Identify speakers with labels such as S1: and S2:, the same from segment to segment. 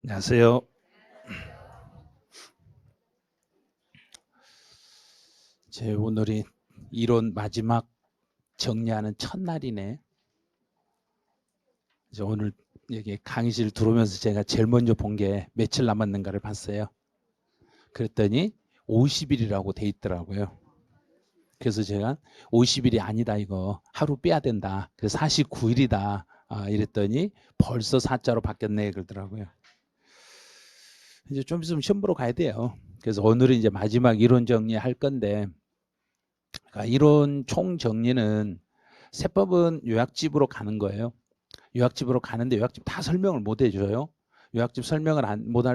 S1: 안녕하세요. 제 오늘이 이론 마지막 정리하는 첫날이네. 그래서 오늘 여기 강의실 들어오면서 제가 제일 먼저 본 게 며칠 남았는가를 봤어요. 그랬더니 50일이라고 돼 있더라고요. 그래서 제가 50일이 아니다, 이거 하루 빼야 된다. 그래서 49일이다. 이랬더니 벌써 4자로 바뀌었네 그러더라고요. 이제 좀 있으면 시험 보러 가야 돼요. 그래서 오늘은 이제 마지막 이론 정리할 건데, 이론 총 정리는 세법은 요약집으로 가는 거예요. 요약집으로 가는데 요약집 다 설명을 못 해줘요. 요약집 설명을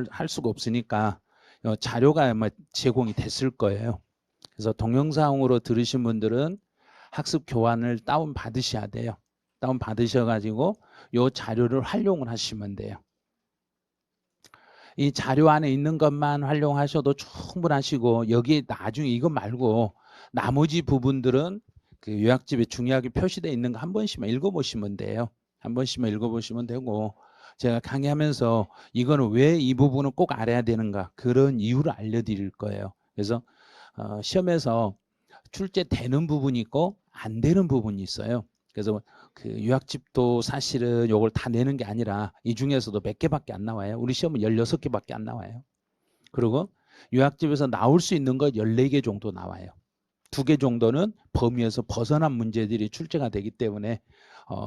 S1: 할 수가 없으니까 자료가 아마 제공이 됐을 거예요. 그래서 동영상으로 들으신 분들은 학습 교환을 다운 받으셔야 돼요. 다운 받으셔가지고 요 자료를 활용을 하시면 돼요. 이 자료 안에 있는 것만 활용하셔도 충분하시고, 여기 나중에 이거 말고 나머지 부분들은 그 요약집에 중요하게 표시되어 있는 거 한 번씩만 읽어보시면 돼요. 한 번씩만 읽어보시면 되고, 제가 강의하면서 이거는 왜 이 부분은 꼭 알아야 되는가, 그런 이유를 알려드릴 거예요. 그래서 시험에서 출제되는 부분이 있고 안 되는 부분이 있어요. 그래서 그 유학집도 사실은 요걸 다 내는 게 아니라 이 중에서도 몇 개밖에 안 나와요. 우리 시험은 16개밖에 안 나와요. 그리고 유학집에서 나올 수 있는 거 14개 정도 나와요. 2개 정도는 범위에서 벗어난 문제들이 출제가 되기 때문에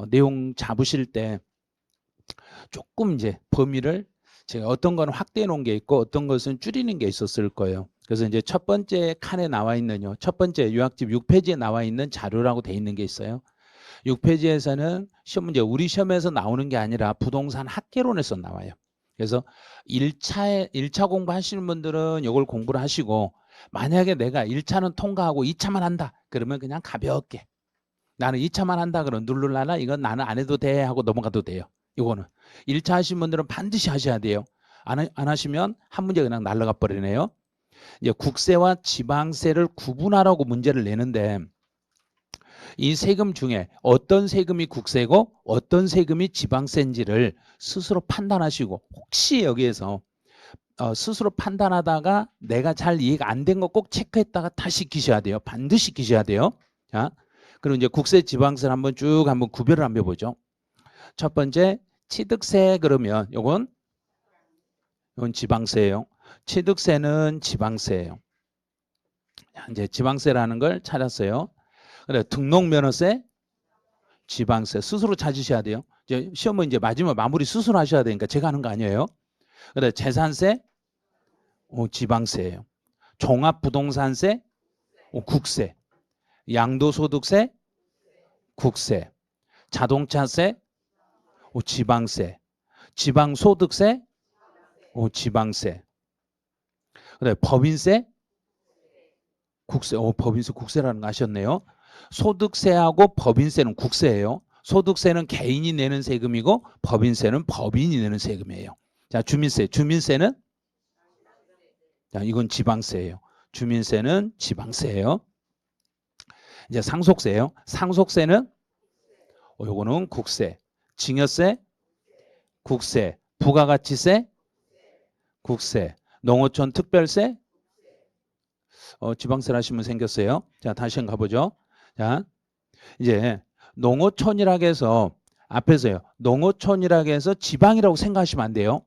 S1: 내용 잡으실 때 조금 이제 범위를, 제가 어떤 건 확대해 놓은 게 있고 어떤 것은 줄이는 게 있었을 거예요. 그래서 이제 첫 번째 칸에 나와 있는요, 첫 번째 유학집 6페이지에 나와 있는 자료라고 돼 있는 게 있어요. 6페이지에서는 시험 문제, 우리 시험에서 나오는 게 아니라 부동산 학개론에서 나와요. 그래서 1차 공부하시는 분들은 이걸 공부를 하시고, 만약에 내가 1차는 통과하고 2차만 한다 그러면 그냥 가볍게, 나는 2차만 한다 그러면 누르려나, 이건 나는 안 해도 돼 하고 넘어가도 돼요. 이거는 1차 하신 분들은 반드시 하셔야 돼요. 안 하시면 한 문제 그냥 날라가 버리네요. 이제 국세와 지방세를 구분하라고 문제를 내는데, 이 세금 중에 어떤 세금이 국세고 어떤 세금이 지방세인지를 스스로 판단하시고, 혹시 여기에서 스스로 판단하다가 내가 잘 이해가 안 된 거 꼭 체크했다가 다시 기셔야 돼요. 반드시 기셔야 돼요. 자, 그리고 이제 국세 지방세를 한번 구별을 한번 해보죠. 첫 번째 취득세, 그러면 이건 지방세예요. 취득세는 지방세예요. 이제 지방세라는 걸 찾았어요. 그래, 등록면허세 지방세 스스로 찾으셔야 돼요. 이제 시험은 이제 마지막 마무리 스스로 하셔야 되니까 제가 하는 거 아니에요. 그래, 재산세 지방세예요. 종합부동산세 국세, 양도소득세 국세, 자동차세 지방세, 지방소득세 지방세. 그래, 법인세 국세. 법인세 국세라는 거 아셨네요. 소득세하고 법인세는 국세예요. 소득세는 개인이 내는 세금이고 법인세는 법인이 내는 세금이에요. 자, 주민세는 자, 이건 지방세예요. 주민세는 지방세예요. 이제 상속세예요. 상속세는 요거는 국세, 증여세 국세, 부가가치세 국세, 농어촌 특별세 지방세 하시면 생겼어요. 자, 다시 한번 가보죠. 자, 이제 농어촌이라고 해서 앞에서요, 농어촌이라고 해서 지방이라고 생각하시면 안 돼요.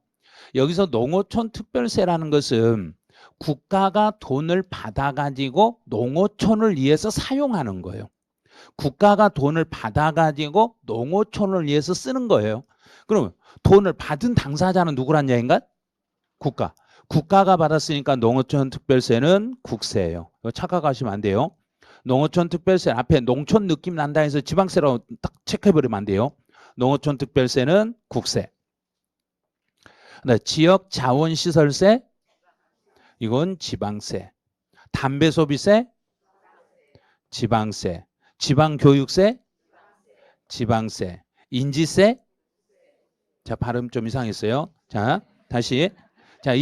S1: 여기서 농어촌 특별세라는 것은 국가가 돈을 받아가지고 농어촌을 위해서 사용하는 거예요. 국가가 돈을 받아가지고 농어촌을 위해서 쓰는 거예요. 그러면 돈을 받은 당사자는 누구란 얘기인가? 국가. 국가가 받았으니까 농어촌 특별세는 국세예요. 이거 착각하시면 안 돼요. 농어촌 특별세 앞에 농촌 느낌 난다 해서 지방세라고 딱 체크해버리면 안 돼요. 농어촌 특별세는 국세. 네, 지역자원시설세 이건 지방세. 담배소비세 지방세. 지방교육세 지방세. 인지세, 자, 발음 좀 이상했어요. 자, 다시. 자,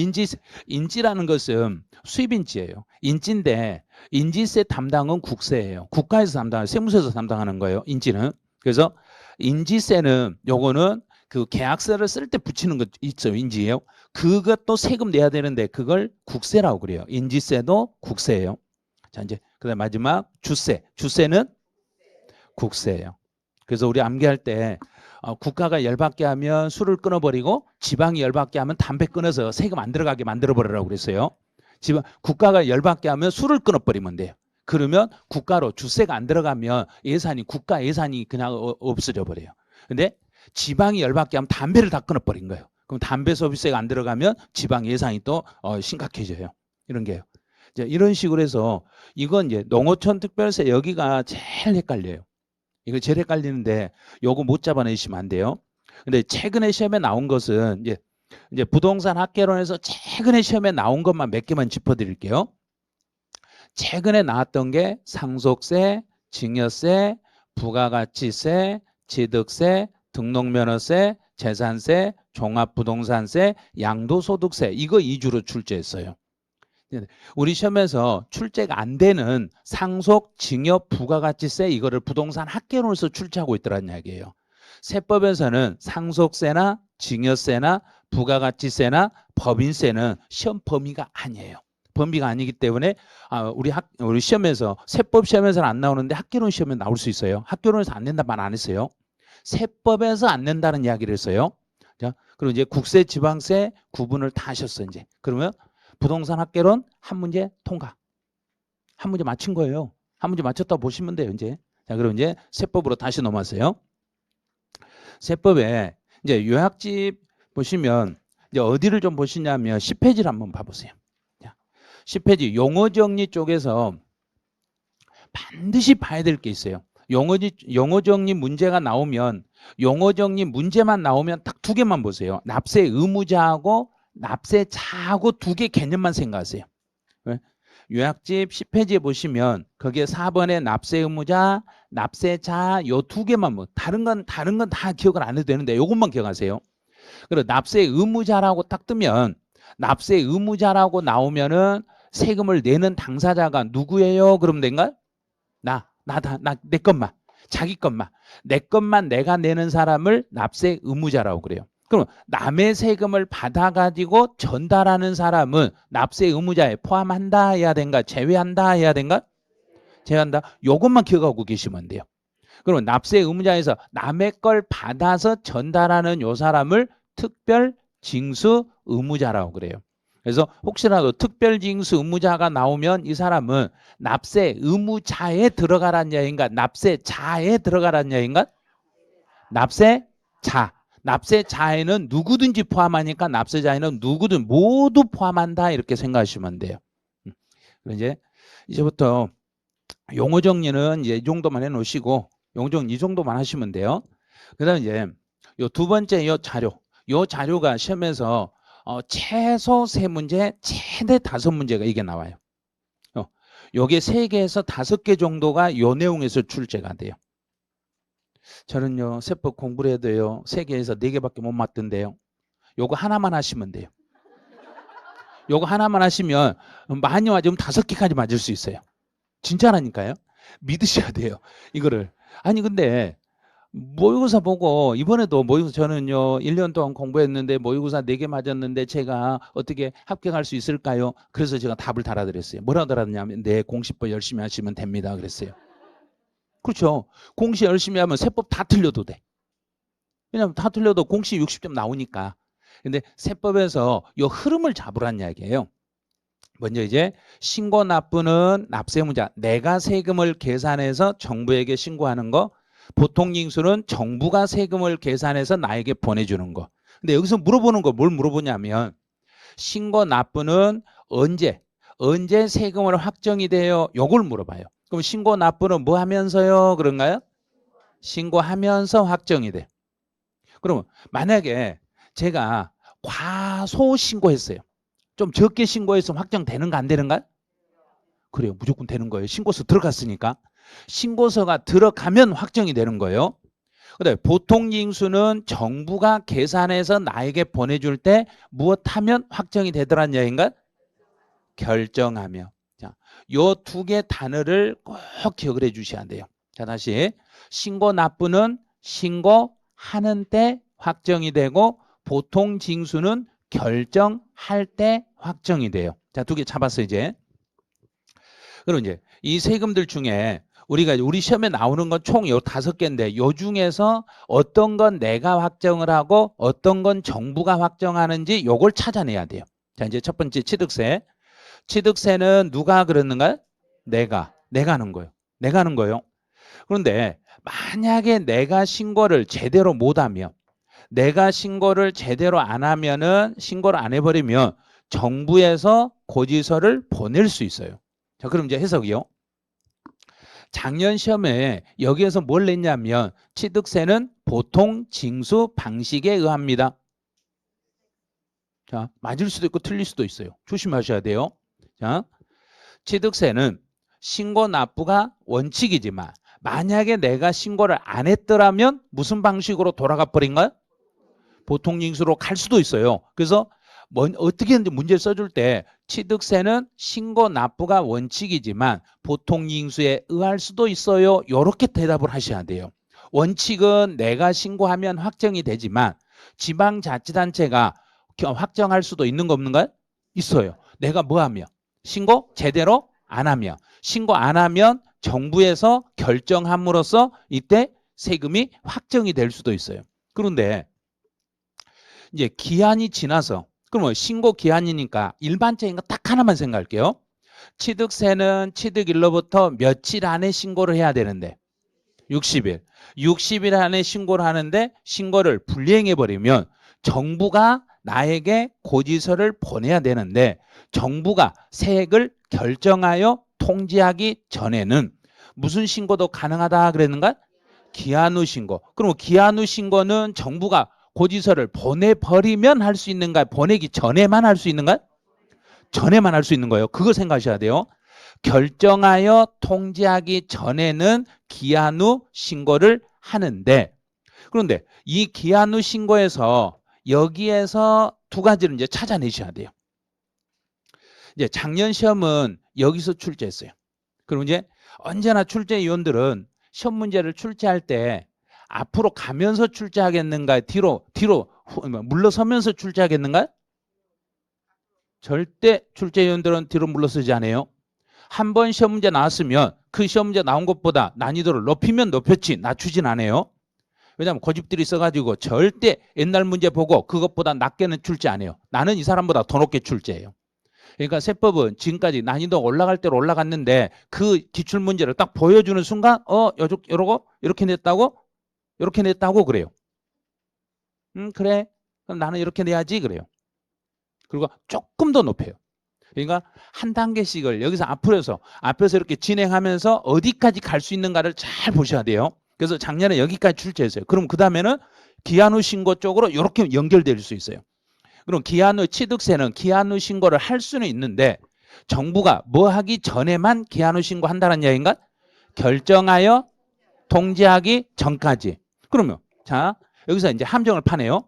S1: 인지라는 것은 수입인지예요. 인지인데 인지세 담당은 국세예요. 국가에서 담당하는, 세무서에서 담당하는 거예요. 인지는. 그래서 인지세는 요거는 그 계약서를 쓸 때 붙이는 거 있죠, 인지예요. 그것도 세금 내야 되는데 그걸 국세라고 그래요. 인지세도 국세예요. 자, 이제 그다음 마지막 주세. 주세는 국세예요. 그래서 우리 암기할 때 국가가 열받게 하면 술을 끊어버리고 지방이 열받게 하면 담배 끊어서 세금 안 들어가게 만들어버리라고 그랬어요. 국가가 열받게 하면 술을 끊어버리면 돼요. 그러면 국가로 주세가 안 들어가면 예산이 국가 예산이 그냥 없어져 버려요. 근데 지방이 열받게 하면 담배를 다 끊어버린 거예요. 그럼 담배 소비세가 안 들어가면 지방 예산이 또 심각해져요. 이런 게요. 이제 이런 식으로 해서 이건 이제 농어촌 특별세 여기가 제일 헷갈려요. 이거 제일 헷갈리는데 요거 못 잡아내시면 안 돼요. 근데 최근에 시험에 나온 것은 이제 부동산 학개론에서 최근에 시험에 나온 것만 몇 개만 짚어드릴게요. 최근에 나왔던 게 상속세, 증여세, 부가가치세, 취득세, 등록면허세, 재산세, 종합부동산세, 양도소득세 이거 2주로 출제했어요. 우리 시험에서 출제가 안 되는 상속, 증여, 부가가치세 이거를 부동산 학개론에서 출제하고 있더란 이야기예요. 세법에서는 상속세나 증여세나 부가가치세나 법인세는 시험 범위가 아니에요. 범위가 아니기 때문에 우리 시험에서 세법 시험에서는 안 나오는데 학개론 시험에 나올 수 있어요. 학개론에서 안 낸다 말 안 했어요. 세법에서 안 낸다는 이야기를 했어요. 자, 그리고 이제 국세, 지방세 구분을 다 하셨어 이제. 그러면 부동산 학개론 한 문제 통과. 한 문제 맞춘 거예요. 한 문제 맞췄다고 보시면 돼요 이제. 자, 그럼 이제 세법으로 다시 넘어왔어요. 세법에 이제 요약집 보시면 이제 어디를 좀 보시냐면 10페이지를 한번 봐보세요. 10페이지 용어정리 쪽에서 반드시 봐야 될 게 있어요. 용어정리 문제가 나오면 용어정리 문제만 나오면 딱 두 개만 보세요. 납세 의무자하고 납세자하고 두 개 개념만 생각하세요. 요약집 10페이지에 보시면 거기에 4번에 납세 의무자, 납세자 요 두 개만 다른 건 다 기억을 안 해도 되는데 요것만 기억하세요. 그리고 납세 의무자라고 딱 뜨면 납세 의무자라고 나오면은 세금을 내는 당사자가 누구예요? 그러면 된가요? 내 것만. 자기 것만. 내 것만 내가 내는 사람을 납세 의무자라고 그래요. 그럼 남의 세금을 받아가지고 전달하는 사람은 납세 의무자에 포함한다 해야 된가? 제외한다 해야 된가? 제외한다. 요것만 기억하고 계시면 돼요. 그럼 납세 의무자에서 남의 걸 받아서 전달하는 요 사람을 특별 징수 의무자라고 그래요. 그래서 혹시라도 특별징수 의무자가 나오면 이 사람은 납세 의무자에 들어가란 이야기인가? 납세자에 들어가란 이야기인가? 납세자. 납세자에는 누구든지 포함하니까 납세자에는 누구든 모두 포함한다 이렇게 생각하시면 돼요. 이제부터 용어 정리는 이제 이 정도만 해놓으시고 용어 정리 이 정도만 하시면 돼요. 그다음 이제 요 두 번째 요 자료가 시험에서 최소 3문제, 최대 5문제가 이게 나와요. 요게 3개에서 5개 정도가 요 내용에서 출제가 돼요. 저는요, 세법 공부를 해도요, 3개에서 4개밖에 못 맞던데요. 요거 하나만 하시면 돼요. 요거 하나만 하시면 많이 맞으면 5개까지 맞을 수 있어요. 진짜라니까요. 믿으셔야 돼요. 이거를. 아니, 근데 모의고사 보고 이번에도 모의고사 저는요 1년 동안 공부했는데 모의고사 4개 맞았는데 제가 어떻게 합격할 수 있을까요? 그래서 제가 답을 달아드렸어요. 뭐라고 달았냐면 네, 공시법 열심히 하시면 됩니다 그랬어요. 그렇죠. 공시 열심히 하면 세법 다 틀려도 돼. 왜냐면 다 틀려도 공시 60점 나오니까. 근데 세법에서 이 흐름을 잡으란 이야기예요. 먼저 이제 신고 납부는 납세의무자, 내가 세금을 계산해서 정부에게 신고하는 거. 보통징수는 정부가 세금을 계산해서 나에게 보내주는 거. 근데 여기서 물어보는 거 뭘 물어보냐면 신고 납부는 언제 세금을 확정이 돼요? 요걸 물어봐요. 그럼 신고 납부는 뭐 하면서요? 그런가요? 신고하면서 확정이 돼. 그러면 만약에 제가 과소 신고했어요. 좀 적게 신고했으면 확정되는가 안 되는가? 그래요. 무조건 되는 거예요. 신고서 들어갔으니까. 신고서가 들어가면 확정이 되는 거예요. 근데 보통징수는 정부가 계산해서 나에게 보내줄 때 무엇하면 확정이 되더란 얘기인가? 결정하며. 자, 요 두 개 단어를 꼭 기억을 해 주셔야 돼요. 자, 다시 신고 납부는 신고하는 때 확정이 되고 보통 징수는 결정할 때 확정이 돼요. 자, 두 개 잡았어요, 이제. 그럼 이제 이 세금들 중에 우리 시험에 나오는 건 총 요 5개인데 요 중에서 어떤 건 내가 확정을 하고 어떤 건 정부가 확정하는지 요걸 찾아내야 돼요. 자, 이제 첫 번째 취득세. 취득세는 누가 그러는가? 내가 하는 거예요. 내가 하는 거예요. 그런데 만약에 내가 신고를 제대로 못하면, 내가 신고를 제대로 안 하면은, 신고를 안 해버리면 정부에서 고지서를 보낼 수 있어요. 자, 그럼 이제 해석이요. 작년 시험에 여기에서 뭘 냈냐면 취득세는 보통 징수 방식에 의합니다. 자, 맞을 수도 있고 틀릴 수도 있어요. 조심하셔야 돼요. 자, 취득세는 신고 납부가 원칙이지만 만약에 내가 신고를 안 했더라면 무슨 방식으로 돌아가 버린가요? 보통 징수로 갈 수도 있어요. 그래서 어떻게 문제를 써줄 때 취득세는 신고 납부가 원칙이지만 보통 징수에 의할 수도 있어요. 이렇게 대답을 하셔야 돼요. 원칙은 내가 신고하면 확정이 되지만 지방자치단체가 확정할 수도 있는 거 없는가요? 있어요. 내가 뭐 하면? 신고 제대로 안 하면. 신고 안 하면 정부에서 결정함으로써 이때 세금이 확정이 될 수도 있어요. 그런데 이제 기한이 지나서, 그러면 신고 기한이니까 일반적인 거 딱 하나만 생각할게요. 취득세는 취득일로부터 며칠 안에 신고를 해야 되는데 60일. 60일 안에 신고를 하는데 신고를 불이행해버리면 정부가 나에게 고지서를 보내야 되는데 정부가 세액을 결정하여 통지하기 전에는 무슨 신고도 가능하다 그랬는가? 기한 후 신고. 그럼 기한 후 신고는 정부가 고지서를 보내버리면 할 수 있는가? 보내기 전에만 할 수 있는가? 전에만 할 수 있는 거예요. 그거 생각하셔야 돼요. 결정하여 통지하기 전에는 기한 후 신고를 하는데, 그런데 이 기한 후 신고에서 여기에서 두 가지를 이제 찾아내셔야 돼요. 이제 작년 시험은 여기서 출제했어요. 그럼 이제 언제나 출제위원들은 시험 문제를 출제할 때 앞으로 가면서 출제하겠는가, 뒤로 물러서면서 출제하겠는가? 절대 출제위원들은 뒤로 물러서지 않아요. 한 번 시험 문제 나왔으면 그 시험 문제 나온 것보다 난이도를 높이면 높였지 낮추진 않아요. 왜냐하면 고집들이 있어가지고 절대 옛날 문제 보고 그것보다 낮게는 출제 안 해요. 나는 이 사람보다 더 높게 출제해요. 그러니까 세법은 지금까지 난이도가 올라갈 대로 올라갔는데 그 기출문제를 딱 보여주는 순간 요러고 이렇게 냈다고? 이렇게 냈다고 그래요. 그래. 그럼 나는 이렇게 내야지 그래요. 그리고 조금 더 높여요. 그러니까 한 단계씩을 여기서 앞에서 이렇게 진행하면서 어디까지 갈 수 있는가를 잘 보셔야 돼요. 그래서 작년에 여기까지 출제했어요. 그럼 그 다음에는 기한 후 신고 쪽으로 이렇게 연결될 수 있어요. 그럼 기한 후 취득세는 기한 후 신고를 할 수는 있는데 정부가 뭐 하기 전에만 기한 후 신고한다는 이야기인가? 결정하여 통지하기 전까지. 그러면 자 여기서 이제 함정을 파네요.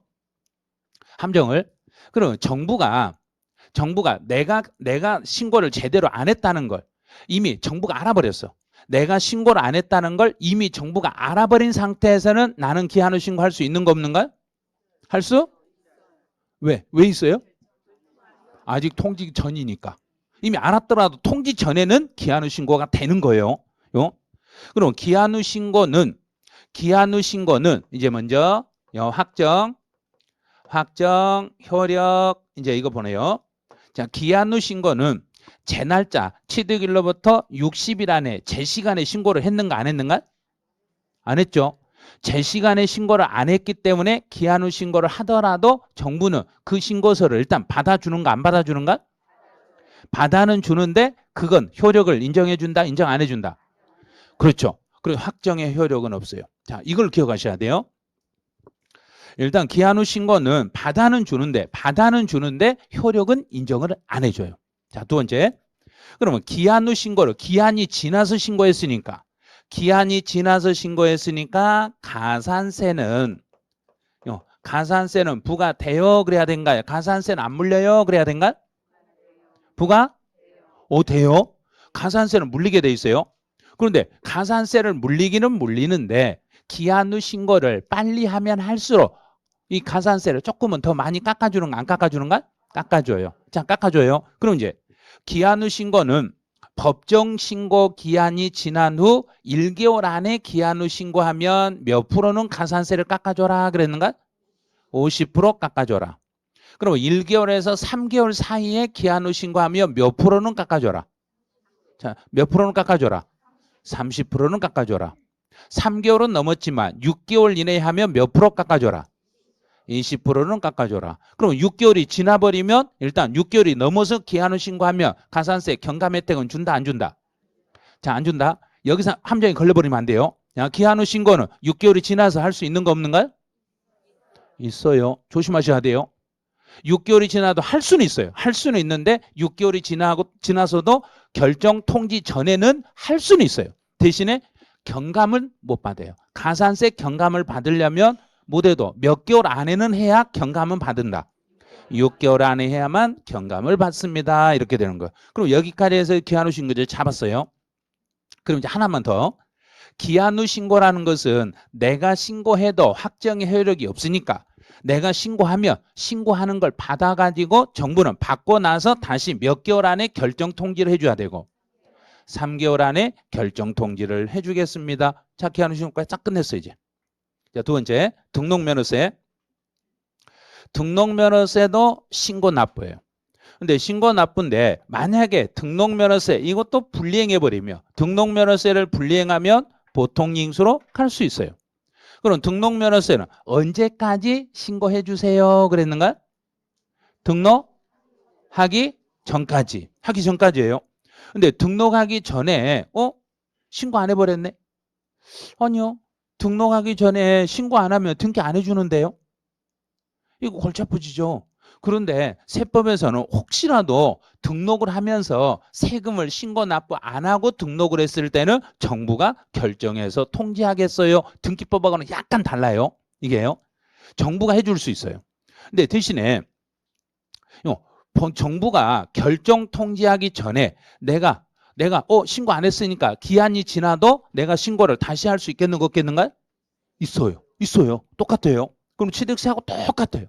S1: 함정을. 그러면 정부가 내가 신고를 제대로 안 했다는 걸 이미 정부가 알아버렸어. 내가 신고를 안 했다는 걸 이미 정부가 알아버린 상태에서는 나는 기한 후 신고할 수 있는 거 없는가? 할 수? 왜 있어요? 아직 통지 전이니까. 이미 알았더라도 통지 전에는 기한 후 신고가 되는 거예요. 그럼 기한 후 신고는 이제 먼저 확정, 효력, 이제 이거 보내요. 자, 기한 후 신고는 제 날짜, 취득일로부터 60일 안에 제 시간에 신고를 했는가 안 했는가? 안 했죠. 제 시간에 신고를 안 했기 때문에 기한 후 신고를 하더라도 정부는 그 신고서를 일단 받아주는가 안 받아주는가? 받아는 주는데 그건 효력을 인정해 준다, 인정 안 해준다? 그렇죠. 그리고 확정의 효력은 없어요. 자, 이걸 기억하셔야 돼요. 일단 기한 후 신고는 받아는 주는데 효력은 인정을 안 해줘요. 자, 두 번째. 그러면 기한 후 신고를 기한이 지나서 신고했으니까 가산세는 부과돼요 그래야 된가요? 가산세는 안 물려요 그래야 된가? 부과? 돼요. 가산세는 물리게 돼 있어요. 그런데 가산세를 물리기는 물리는데 기한 후 신고를 빨리 하면 할수록 이 가산세를 조금은 더 많이 깎아주는가 안 깎아주는가? 깎아줘요. 자, 깎아줘요. 그럼 이제 기한 후 신고는 법정 신고 기한이 지난 후 1개월 안에 기한 후 신고하면 몇 프로는 가산세를 깎아줘라 그랬는가? 50% 깎아줘라. 그럼 1개월에서 3개월 사이에 기한 후 신고하면 몇 프로는 깎아줘라. 자, 몇 프로는 깎아줘라. 30%는 깎아줘라. 3개월은 넘었지만 6개월 이내에 하면 몇 프로 깎아줘라. 20%는 깎아줘라. 그럼 6개월이 지나버리면 일단 6개월이 넘어서 기한 후 신고하면 가산세 경감 혜택은 준다 안 준다? 자, 안 준다. 여기서 함정이 걸려버리면 안 돼요. 야, 기한 후 신고는 6개월이 지나서 할 수 있는 거 없는가요? 있어요. 조심하셔야 돼요. 6개월이 지나도 할 수는 있어요. 할 수는 있는데 6개월이 지나서도 결정 통지 전에는 할 수는 있어요. 대신에 경감은 못 받아요. 가산세 경감을 받으려면 못해도 몇 개월 안에는 해야 경감은 받는다. 6개월 안에 해야만 경감을 받습니다. 이렇게 되는 거예요. 그럼 여기까지 해서 기한 후 신고제 잡았어요. 그럼 이제 하나만 더. 기한 후 신고라는 것은 내가 신고해도 확정의 효력이 없으니까 내가 신고하면 신고하는 걸 받아가지고 정부는 받고 나서 다시 몇 개월 안에 결정 통지를 해줘야 되고 3개월 안에 결정 통지를 해주겠습니다. 자, 기한 후 신고까지 딱 끝냈어요 이제. 자, 두 번째 등록면허세. 등록면허세도 신고 납부예요. 근데 신고 납부인데 만약에 등록면허세 이것도 불이행해버리면 등록면허세를 불이행하면 보통징수로 갈 수 있어요. 그럼 등록면허세는 언제까지 신고해 주세요 그랬는가? 등록하기 전까지. 하기 전까지예요. 근데 등록하기 전에 신고 안 해버렸네? 아니요. 등록하기 전에 신고 안 하면 등기 안 해주는데요. 이거 골치 아프지죠. 그런데 세법에서는 혹시라도 등록을 하면서 세금을 신고 납부 안 하고 등록을 했을 때는 정부가 결정해서 통지하겠어요. 등기법하고는 약간 달라요. 이게요. 정부가 해줄 수 있어요. 근데 대신에 정부가 결정 통지하기 전에 내가 신고 안 했으니까 기한이 지나도 내가 신고를 다시 할 수 있겠는 거 없겠는가? 있어요. 있어요. 똑같아요. 그럼 취득세하고 똑같아요.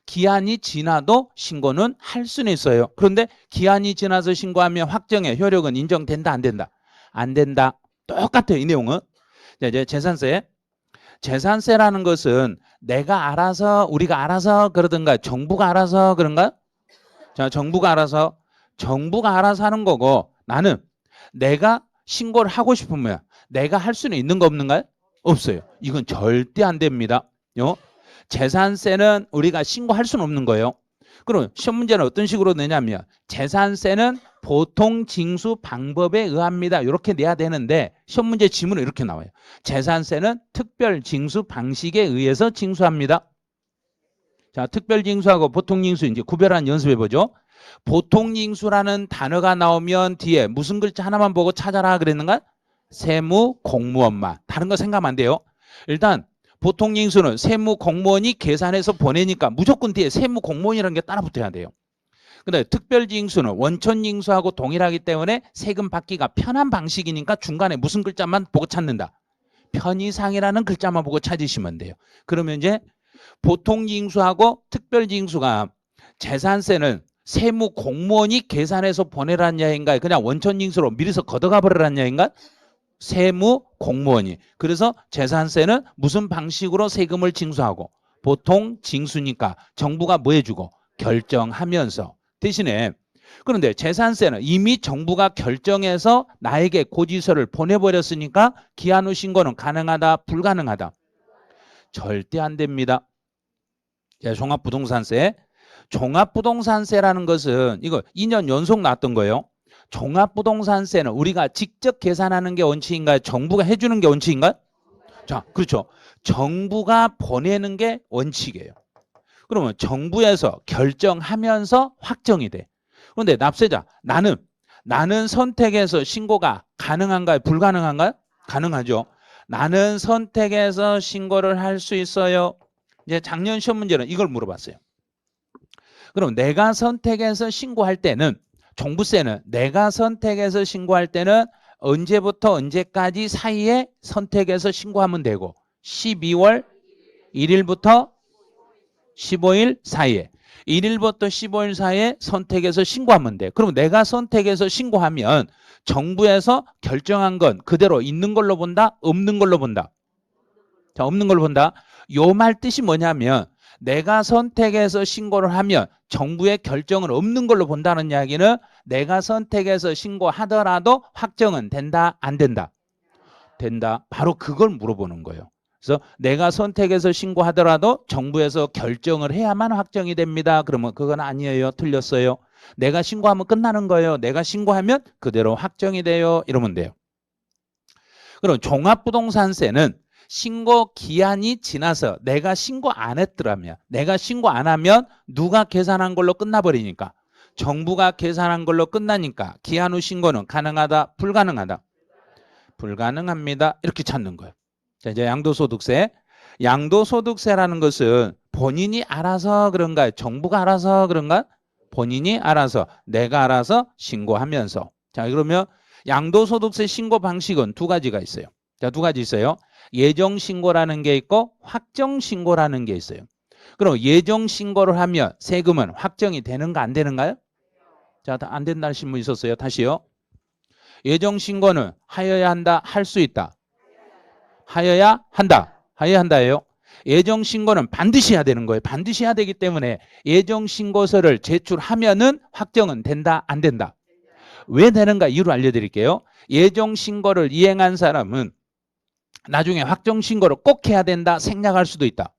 S1: 기한이 지나도 신고는 할 수는 있어요. 그런데 기한이 지나서 신고하면 확정의 효력은 인정된다 안 된다? 안 된다. 똑같아요. 이 내용은. 이제 재산세. 재산세라는 것은 내가 알아서 우리가 알아서 그러든가 정부가 알아서 그런가? 자, 정부가 알아서 하는 거고 나는 내가 신고를 하고 싶으면 내가 할 수는 있는 거 없는가요? 없어요. 이건 절대 안 됩니다. 재산세는 우리가 신고할 수는 없는 거예요. 그럼 시험 문제는 어떤 식으로 내냐면 재산세는 보통 징수 방법에 의합니다. 이렇게 내야 되는데 시험 문제 지문은 이렇게 나와요. 재산세는 특별 징수 방식에 의해서 징수합니다. 자, 특별 징수하고 보통 징수 이제 구별하는 연습해 보죠. 보통 징수라는 단어가 나오면 뒤에 무슨 글자 하나만 보고 찾아라 그랬는가? 세무 공무원만. 다른 거 생각하면 안 돼요. 일단 보통 징수는 세무 공무원이 계산해서 보내니까 무조건 뒤에 세무 공무원이라는 게 따라 붙어야 돼요. 근데 특별 징수는 원천 징수하고 동일하기 때문에 세금 받기가 편한 방식이니까 중간에 무슨 글자만 보고 찾는다. 편의상이라는 글자만 보고 찾으시면 돼요. 그러면 이제 보통 징수하고 특별 징수가 재산세는 세무 공무원이 계산해서 보내라는 이야기인가요? 그냥 원천 징수로 미리서 걷어가 버리라는 이야기인가? 세무 공무원이. 그래서 재산세는 무슨 방식으로 세금을 징수하고 보통 징수니까 정부가 뭐 해주고 결정하면서 대신에 그런데 재산세는 이미 정부가 결정해서 나에게 고지서를 보내버렸으니까 기한 후 신고는 가능하다 불가능하다? 절대 안 됩니다. 자, 종합부동산세. 종합부동산세라는 것은 이거 2년 연속 나왔던 거예요. 종합부동산세는 우리가 직접 계산하는 게 원칙인가요? 정부가 해주는 게 원칙인가요? 자, 그렇죠. 정부가 보내는 게 원칙이에요. 그러면 정부에서 결정하면서 확정이 돼. 그런데 납세자 나는 선택해서 신고가 가능한가요? 불가능한가요? 가능하죠. 나는 선택해서 신고를 할 수 있어요. 이제 작년 시험 문제는 이걸 물어봤어요. 그럼 내가 선택해서 신고할 때는 종부세는 내가 선택해서 신고할 때는 언제부터 언제까지 사이에 선택해서 신고하면 되고 12월 1일부터 15일 사이에 1일부터 15일 사이에 선택해서 신고하면 돼. 그럼 내가 선택해서 신고하면 정부에서 결정한 건 그대로 있는 걸로 본다? 없는 걸로 본다? 자, 없는 걸로 본다. 요 말 뜻이 뭐냐면 내가 선택해서 신고를 하면 정부의 결정은 없는 걸로 본다는 이야기는 내가 선택해서 신고하더라도 확정은 된다? 안 된다? 된다. 바로 그걸 물어보는 거예요. 그래서 내가 선택해서 신고하더라도 정부에서 결정을 해야만 확정이 됩니다. 그러면 그건 아니에요. 틀렸어요. 내가 신고하면 끝나는 거예요. 내가 신고하면 그대로 확정이 돼요. 이러면 돼요. 그럼 종합부동산세는 신고 기한이 지나서 내가 신고 안 했더라면, 내가 신고 안 하면 누가 계산한 걸로 끝나버리니까, 정부가 계산한 걸로 끝나니까 기한 후 신고는 가능하다, 불가능하다? 불가능합니다. 이렇게 찾는 거예요. 자, 이제 양도소득세. 양도소득세라는 것은 본인이 알아서 그런가요? 정부가 알아서 그런가? 본인이 알아서, 내가 알아서 신고하면서. 자, 그러면 양도소득세 신고 방식은 두 가지가 있어요. 자, 두 가지 있어요. 예정신고라는 게 있고 확정신고라는 게 있어요. 그럼 예정신고를 하면 세금은 확정이 되는가 안 되는가요? 자, 안 된다 하신 분 있었어요. 다시요. 예정신고는 하여야 한다, 할 수 있다? 하여야 한다. 하여야 한다예요. 예정신고는 반드시 해야 되는 거예요. 반드시 해야 되기 때문에 예정신고서를 제출하면은 확정은 된다, 안 된다? 왜 되는가 이유를 알려드릴게요. 예정신고를 이행한 사람은 나중에 확정신고를 꼭 해야 된다 생략할 수도 있다.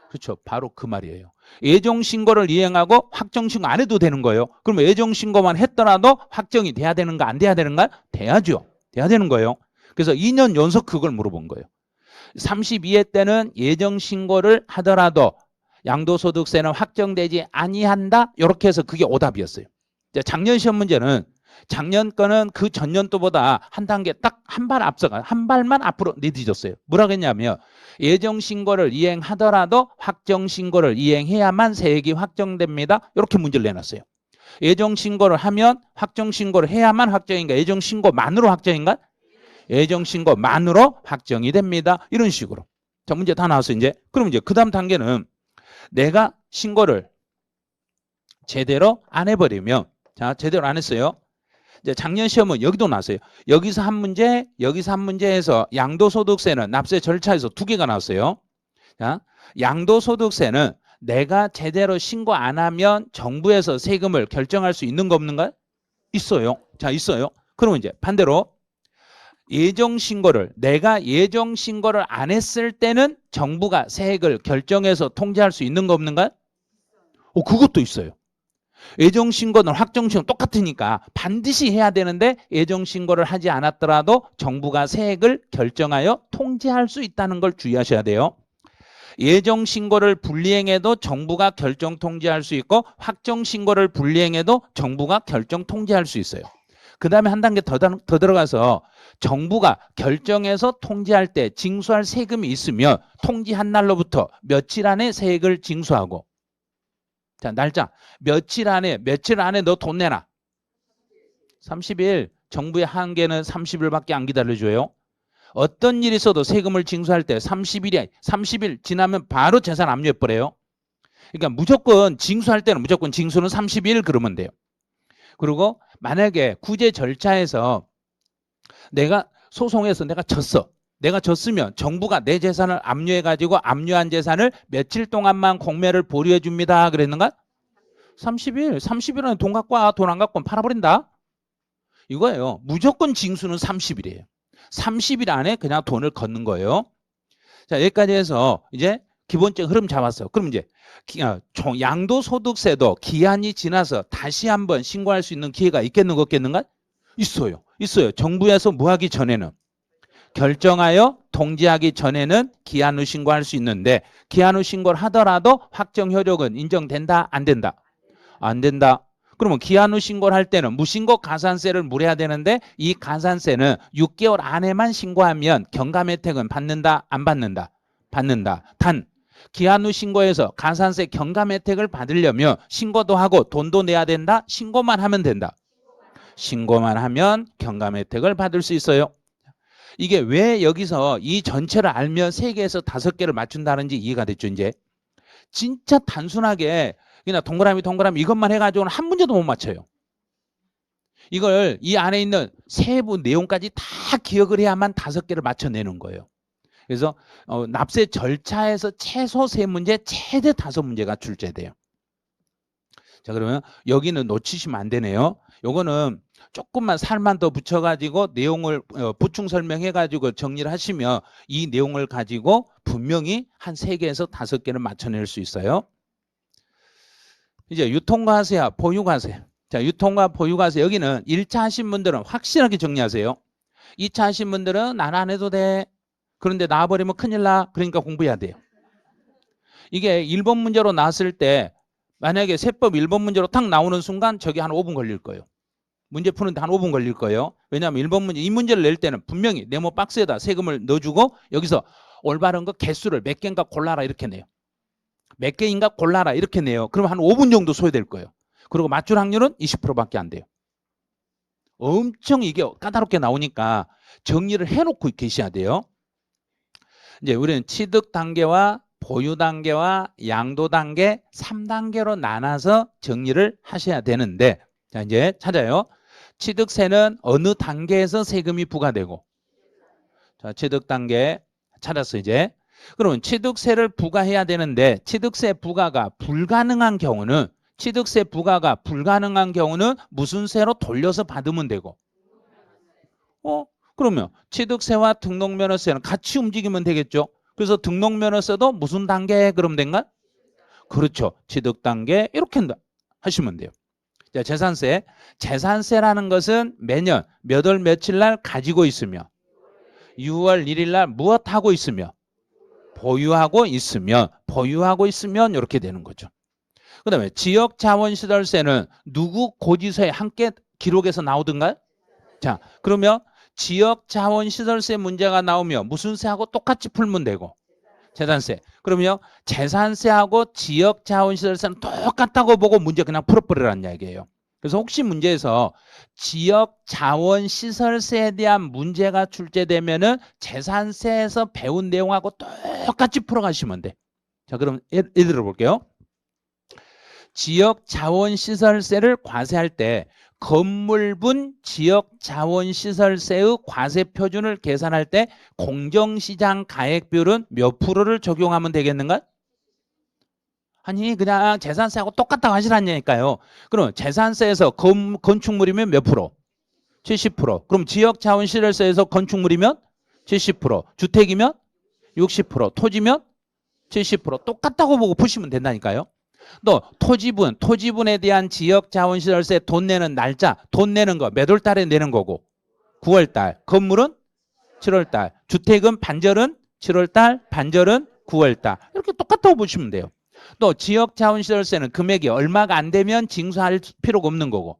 S1: 그렇죠. 바로 그 말이에요. 예정신고를 이행하고 확정신고 안 해도 되는 거예요. 그러면 예정신고만 했더라도 확정이 돼야 되는가 안 돼야 되는가? 돼야죠. 돼야 되는 거예요. 그래서 2년 연속 그걸 물어본 거예요. 32회 때는 예정신고를 하더라도 양도소득세는 확정되지 아니한다. 이렇게 해서 그게 오답이었어요. 작년 시험 문제는 작년 거는 그 전년도보다 한 단계 딱 한 발 앞서가 한 발만 앞으로 늦어졌어요. 뭐라고 했냐면 예정신고를 이행하더라도 확정신고를 이행해야만 세액이 확정됩니다. 이렇게 문제를 내놨어요. 예정신고를 하면 확정신고를 해야만 확정인가? 예정신고만으로 확정인가? 예정신고만으로 확정이 됩니다. 이런 식으로. 자, 문제 다 나왔어요. 이제 그럼 이제 그 다음 단계는 내가 신고를 제대로 안 해버리면, 자, 제대로 안 했어요. 이제 작년 시험은 여기도 나왔어요. 여기서 한 문제, 여기서 한 문제에서 양도소득세는 납세 절차에서 두 개가 나왔어요. 자, 양도소득세는 내가 제대로 신고 안 하면 정부에서 세금을 결정할 수 있는 거 없는가요? 있어요. 자, 있어요. 그러면 이제 반대로 예정신고를, 내가 예정신고를 안 했을 때는 정부가 세액을 결정해서 통제할 수 있는 거 없는가요? 그것도 있어요. 예정신고는 확정신고 똑같으니까 반드시 해야 되는데 예정신고를 하지 않았더라도 정부가 세액을 결정하여 통제할 수 있다는 걸 주의하셔야 돼요. 예정신고를 불이행해도 정부가 결정 통제할 수 있고 확정신고를 불이행해도 정부가 결정 통제할 수 있어요. 그 다음에 한 단계 더 들어가서 정부가 결정해서 통제할 때 징수할 세금이 있으면 통지한 날로부터 며칠 안에 세액을 징수하고, 자, 날짜 며칠 안에 너 돈 내놔. 30일. 정부의 한계는 30일밖에 안 기다려줘요. 어떤 일이 있어도 세금을 징수할 때 30일 지나면 바로 재산 압류해버려요. 그러니까 무조건 징수할 때는 무조건 징수는 30일 그러면 돼요. 그리고 만약에 구제 절차에서 내가 소송해서 내가 졌으면 정부가 내 재산을 압류해가지고 압류한 재산을 며칠 동안만 공매를 보류해 줍니다. 그랬는가? 30일 안에 돈 갖고 와. 돈 안 갖고 팔아버린다. 이거예요. 무조건 징수는 30일이에요. 30일 안에 그냥 돈을 걷는 거예요. 자, 여기까지 해서 이제 기본적 흐름 잡았어요. 그럼 이제 양도소득세도 기한이 지나서 다시 한번 신고할 수 있는 기회가 있겠는가 없겠는가? 있어요. 정부에서 뭐 하기 전에는, 결정하여 통지하기 전에는 기한 후 신고할 수 있는데 기한 후 신고를 하더라도 확정 효력은 인정된다? 안 된다? 안 된다. 그러면 기한 후 신고를 할 때는 무신고 가산세를 물어야 되는데 이 가산세는 6개월 안에만 신고하면 경감 혜택은 받는다? 안 받는다? 받는다. 단 기한 후 신고해서 가산세 경감 혜택을 받으려면 신고도 하고 돈도 내야 된다? 신고만 하면 된다? 신고만 하면 경감 혜택을 받을 수 있어요. 이게 왜 여기서 이 전체를 알면 3개에서 5개를 맞춘다는지 이해가 됐죠. 이제 진짜 단순하게 그냥 동그라미 이것만 해가지고는 한 문제도 못 맞춰요. 이걸 이 안에 있는 세부 내용까지 다 기억을 해야만 5개를 맞춰내는 거예요. 그래서 납세 절차에서 최소 3문제, 최대 5문제가 출제돼요. 자, 그러면 여기는 놓치시면 안 되네요. 요거는 조금만 살만 더 붙여가지고 내용을 보충 설명해가지고 정리를 하시면 이 내용을 가지고 분명히 한 3개에서 5개를 맞춰낼 수 있어요. 이제 유통과세와 보유과세. 자, 유통과 보유과세 여기는 1차 하신 분들은 확실하게 정리하세요. 2차 하신 분들은 난 안 해도 돼. 그런데 나와버리면 큰일 나. 그러니까 공부해야 돼요. 이게 1번 문제로 나왔을 때 만약에 세법 1번 문제로 탁 나오는 순간 저기 한 5분 걸릴 거예요. 문제 푸는데 한 5분 걸릴 거예요. 왜냐하면 1번 문제, 이 문제를 낼 때는 분명히 네모 박스에다 세금을 넣어주고 여기서 올바른 거 개수를 몇 개인가 골라라 이렇게 내요. 몇 개인가 골라라 이렇게 내요. 그러면 한 5분 정도 소요될 거예요. 그리고 맞출 확률은 20%밖에 안 돼요. 엄청 이게 까다롭게 나오니까 정리를 해놓고 계셔야 돼요. 이제 우리는 취득 단계와 보유 단계와 양도 단계 3단계로 나눠서 정리를 하셔야 되는데, 자, 이제 찾아요. 취득세는 어느 단계에서 세금이 부과되고, 자, 취득 단계 찾았어 이제. 그러면 취득세를 부과해야 되는데 취득세 부과가 불가능한 경우는 무슨 세로 돌려서 받으면 되고, 그러면 취득세와 등록면허세는 같이 움직이면 되겠죠. 그래서 등록면허세도 무슨 단계 그럼 된가? 그렇죠. 취득 단계 이렇게 하시면 돼요. 자, 재산세라는 것은 매년 몇 월 며칠 날 가지고 있으며 6월 1일 날 무엇하고 있으며 보유하고 있으면 이렇게 되는 거죠. 그 다음에 지역자원시설세는 누구 고지서에 함께 기록해서 나오든가? 자, 그러면 지역자원시설세 문제가 나오면 무슨 세하고 똑같이 풀면 되고 재산세. 그러면 재산세하고 지역자원시설세는 똑같다고 보고 문제 그냥 풀어버리라는 얘기예요. 그래서 혹시 문제에서 지역자원시설세에 대한 문제가 출제되면은 재산세에서 배운 내용하고 똑같이 풀어가시면 돼. 자, 그럼 예를 들어볼게요. 지역자원시설세를 과세할 때 건물분 지역자원시설세의 과세표준을 계산할 때 공정시장 가액비율은 몇 프로를 적용하면 되겠는가? 아니 그냥 재산세하고 똑같다고 하시라니까요. 그럼 재산세에서 건축물이면 몇 프로? 70%. 그럼 지역자원시설세에서 건축물이면 70%. 주택이면 60%. 토지면 70%. 똑같다고 보고 푸시면 된다니까요. 또 토지분에 대한 지역자원시설세 돈 내는 날짜, 돈 내는 거 몇 월 달에 내는 거고 9월 달, 건물은 7월 달, 주택은 반절은 7월 달, 반절은 9월 달. 이렇게 똑같다고 보시면 돼요. 또 지역자원시설세는 금액이 얼마가 안 되면 징수할 필요가 없는 거고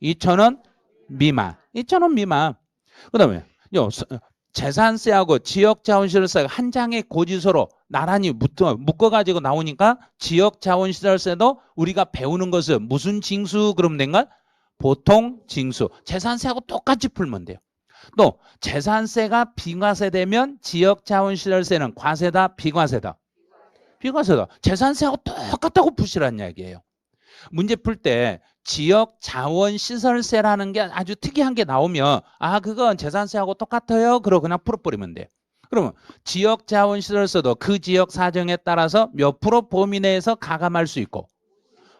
S1: 2,000원 미만. 2,000원 미만. 그 다음에 재산세하고 지역자원시설세가 한 장의 고지서로 나란히 묶어가지고 나오니까 지역자원시설세도 우리가 배우는 것은 무슨 징수 그러면 된가? 보통 징수. 재산세하고 똑같이 풀면 돼요. 또 재산세가 비과세되면 지역자원시설세는 과세다 비과세다? 비과세다. 재산세하고 똑같다고 푸시라는 이야기예요. 문제 풀 때 지역자원시설세라는 게 아주 특이한 게 나오면 그건 재산세하고 똑같아요. 그러고 그냥 풀어버리면 돼. 그러면 지역자원시설세도 그 지역 사정에 따라서 몇 프로 범위 내에서 가감할 수 있고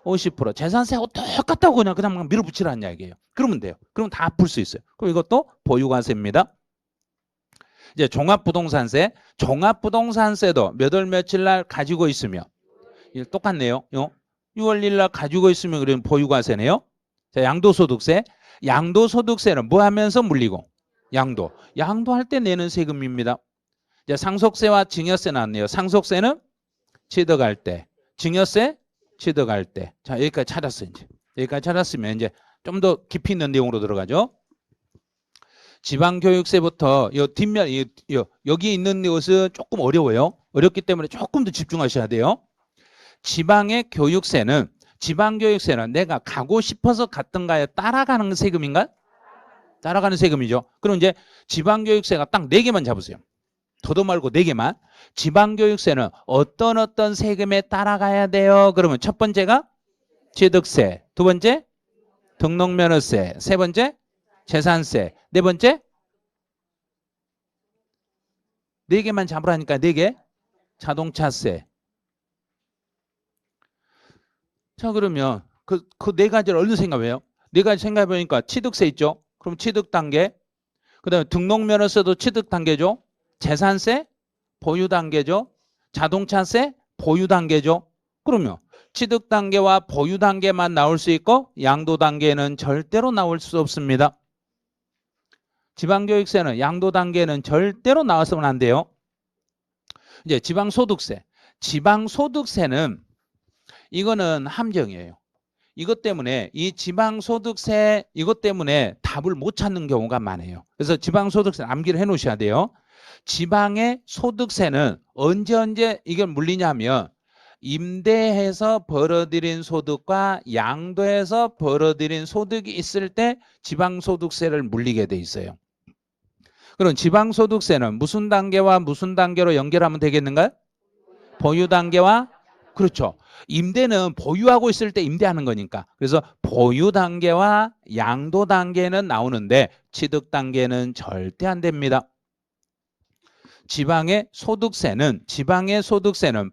S1: 50%. 재산세하고 똑같다고 그냥 밀어붙이라는 이야기예요. 그러면 돼요. 그럼 다 풀 수 있어요. 그럼 이것도 보유과세입니다. 이제 종합부동산세. 종합부동산세도 몇 월 며칠 날 가지고 있으며 똑같네요. 6월 1일 날 가지고 있으면 그러면 보유과세네요. 자, 양도소득세. 양도소득세는 뭐 하면서 물리고? 양도할 때 내는 세금입니다. 이제 상속세와 증여세 나왔네요. 상속세는 취득할 때, 증여세 취득할 때. 자, 여기까지 찾았어요. 이제 여기까지 찾았으면 이제 좀 더 깊이 있는 내용으로 들어가죠. 지방교육세부터 뒷면 여기 있는 것은 조금 어려워요. 어렵기 때문에 조금 더 집중하셔야 돼요. 지방교육세는 내가 가고 싶어서 갔던가에 따라가는 세금인가? 따라가는 세금이죠. 그럼 이제 지방교육세가 딱 4개만 잡으세요. 더도 말고 4개만. 지방교육세는 어떤 세금에 따라가야 돼요? 그러면 첫 번째가 취득세, 두 번째 등록면허세, 세 번째 재산세, 네 번째 4개만 잡으라니까 4개 자동차세. 자 그러면 그 4가지를 얼른 생각해요. 4가지 생각해보니까 취득세 있죠. 그럼 취득 단계. 그 다음에 등록면허세도 취득 단계죠. 재산세 보유 단계죠. 자동차세 보유 단계죠. 그러면 취득 단계와 보유 단계만 나올 수 있고 양도 단계는 절대로 나올 수 없습니다. 지방교육세는 양도 단계는 절대로 나왔으면 안 돼요. 이제 지방소득세. 지방소득세는 이거는 함정이에요. 이것 때문에 이 지방소득세 이것 때문에 답을 못 찾는 경우가 많아요. 그래서 지방소득세 암기를 해 놓으셔야 돼요. 지방의 소득세는 언제 이걸 물리냐면 임대해서 벌어들인 소득과 양도해서 벌어들인 소득이 있을 때 지방소득세를 물리게 돼 있어요. 그럼 지방소득세는 무슨 단계와 무슨 단계로 연결하면 되겠는가요? 보유 단계와 그렇죠. 임대는 보유하고 있을 때 임대하는 거니까. 그래서 보유 단계와 양도 단계는 나오는데 취득 단계는 절대 안 됩니다. 지방의 소득세는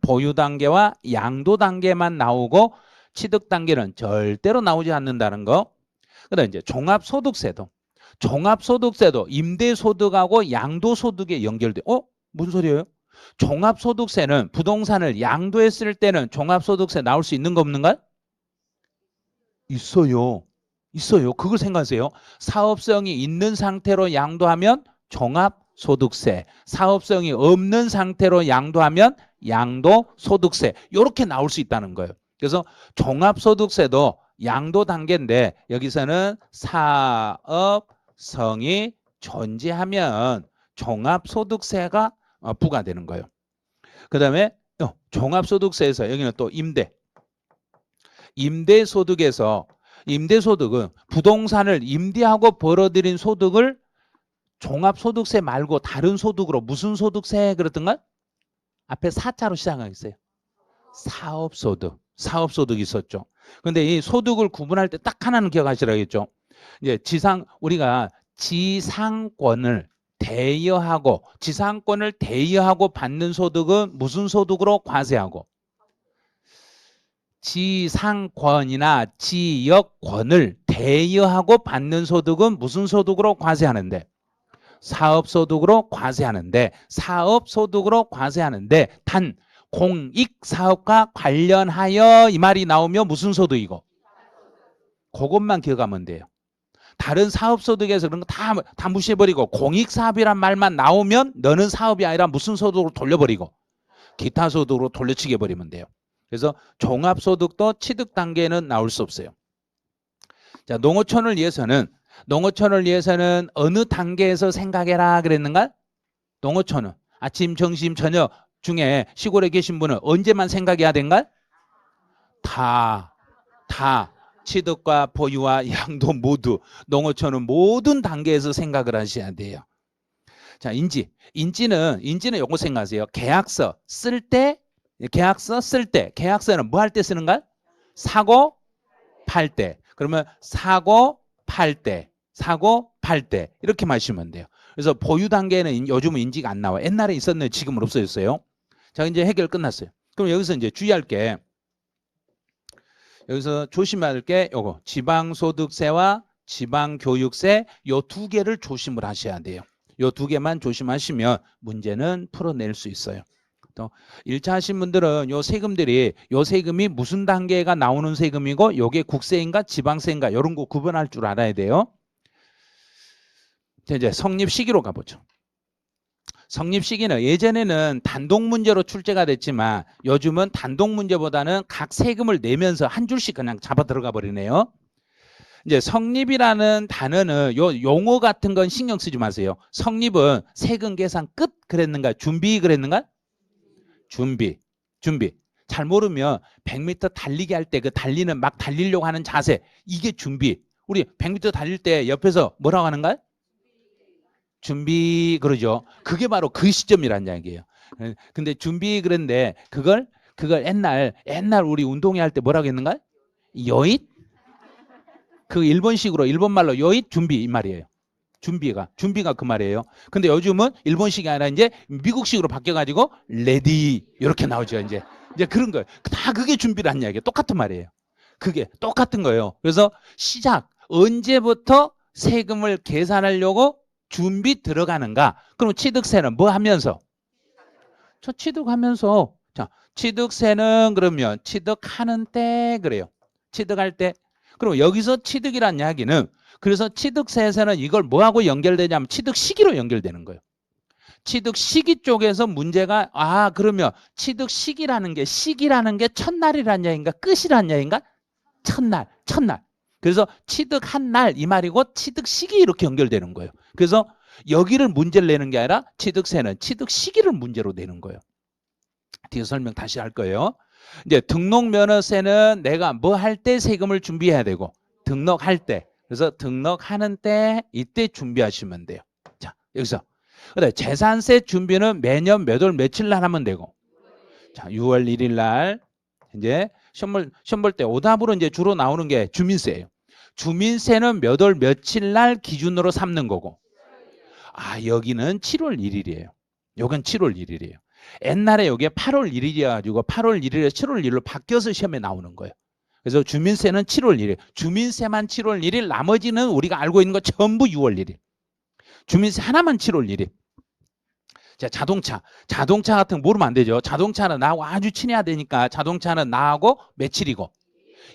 S1: 보유 단계와 양도 단계만 나오고 취득 단계는 절대로 나오지 않는다는 거. 그다음 이제 종합소득세도 임대소득하고 양도소득에 연결돼. 무슨 소리예요? 종합소득세는 부동산을 양도했을 때는 종합소득세 나올 수 있는 거 없는가? 있어요. 그걸 생각하세요. 사업성이 있는 상태로 양도하면 종합소득세, 사업성이 없는 상태로 양도하면 양도소득세 이렇게 나올 수 있다는 거예요. 그래서 종합소득세도 양도 단계인데 여기서는 사업성이 존재하면 종합소득세가 부과되는 거예요. 그 다음에 종합소득세에서 여기는 또 임대소득은 부동산을 임대하고 벌어들인 소득을 종합소득세 말고 다른 소득으로 무슨 소득세 그랬던가? 앞에 사자로 시작하겠어요. 사업소득 있었죠. 근데 이 소득을 구분할 때 딱 하나는 기억하시라겠죠. 이제 우리가 지상권을 대여하고 받는 소득은 무슨 소득으로 과세하고 지상권이나 지역권을 대여하고 받는 소득은 무슨 소득으로 과세하는데 사업소득으로 과세하는데 단 공익사업과 관련하여 이 말이 나오면 무슨 소득이고 그것만 기억하면 돼요. 다른 사업소득에서 그런 거 다 무시해버리고 공익사업이란 말만 나오면 너는 사업이 아니라 무슨 소득으로 돌려버리고 기타 소득으로 돌려치게 해버리면 돼요. 그래서 종합소득도 취득 단계는 나올 수 없어요. 자, 농어촌을 위해서는 어느 단계에서 생각해라 그랬는가? 농어촌은 아침, 점심, 저녁 중에 시골에 계신 분은 언제만 생각해야 된가? 다 취득과 보유와 양도 모두 농어촌은 모든 단계에서 생각을 하셔야 돼요. 자, 인지는 요거 생각하세요. 계약서 쓸 때 계약서는 뭐 할 때 쓰는가? 사고 팔 때. 그러면 사고 팔 때 이렇게 마시면 돼요. 그래서 보유 단계는 요즘은 인지가 안 나와. 옛날에 있었는데 지금은 없어졌어요. 자, 이제 해결 끝났어요. 그럼 여기서 이제 주의할 게 여기서 조심해야 될 게 요거 지방소득세와 지방교육세 요 2개를 조심을 하셔야 돼요. 요 2개만 조심하시면 문제는 풀어낼 수 있어요. 또 1차 하신 분들은 요 세금이 무슨 단계가 나오는 세금이고 요게 국세인가 지방세인가 이런 거 구분할 줄 알아야 돼요. 자, 이제 성립 시기로 가보죠. 성립 시기는 예전에는 단독 문제로 출제가 됐지만 요즘은 단독 문제보다는 각 세금을 내면서 한 줄씩 그냥 잡아 들어가 버리네요. 이제 성립이라는 단어는 요 용어 같은 건 신경 쓰지 마세요. 성립은 세금 계산 끝 그랬는가? 준비 그랬는가? 준비. 잘 모르면 100m 달리기 할 때 그 막 달리려고 하는 자세 이게 준비. 우리 100m 달릴 때 옆에서 뭐라고 하는가? 준비 그러죠. 그게 바로 그 시점이란 이야기예요. 근데 준비 그런데 그걸 옛날 우리 운동회 할 때 뭐라고 했는가? 여잇? 그 일본식으로 일본 말로 여잇 준비 이 말이에요. 준비가 그 말이에요. 근데 요즘은 일본식이 아니라 이제 미국식으로 바뀌어가지고 레디 이렇게 나오죠. 이제 그런 거예요. 다 그게 준비란 이야기예요. 똑같은 말이에요. 그게 똑같은 거예요. 그래서 시작 언제부터 세금을 계산하려고 준비 들어가는가? 그럼 취득세는 뭐 하면서? 저 취득하면서 자 취득세는 그러면 취득하는 때 그래요. 취득할 때. 그럼 여기서 취득이란 이야기는 그래서 취득세에서는 이걸 뭐하고 연결되냐면 취득 시기로 연결되는 거예요. 취득 시기 쪽에서 문제가 그러면 취득 시기라는 게 첫날이란 이야기인가 끝이란 이야기인가? 첫날. 그래서 취득한 날 이 말이고 취득 시기 이렇게 연결되는 거예요. 그래서 여기를 문제를 내는 게 아니라 취득세는 취득 시기를 문제로 내는 거예요. 뒤에 설명 다시 할 거예요. 이제 등록면허세는 내가 뭐 할 때 세금을 준비해야 되고 등록할 때. 그래서 등록하는 때 이때 준비하시면 돼요. 자, 여기서. 그다음에 재산세 준비는 매년 몇 월 며칠 날 하면 되고. 자, 6월 1일 날 이제 시험 볼 때 오답으로 이제 주로 나오는 게 주민세예요. 주민세는 몇 월 며칠 날 기준으로 삼는 거고. 여기는 7월 1일이에요. 여긴 7월 1일이에요. 옛날에 여기에 8월 1일이어가지고 8월 1일에서 7월 1일로 바뀌어서 시험에 나오는 거예요. 그래서 주민세는 7월 1일. 주민세만 7월 1일, 나머지는 우리가 알고 있는 거 전부 6월 1일. 주민세 하나만 7월 1일. 자, 자동차 같은 거 모르면 안 되죠. 자동차는 나하고 아주 친해야 되니까 자동차는 나하고 며칠이고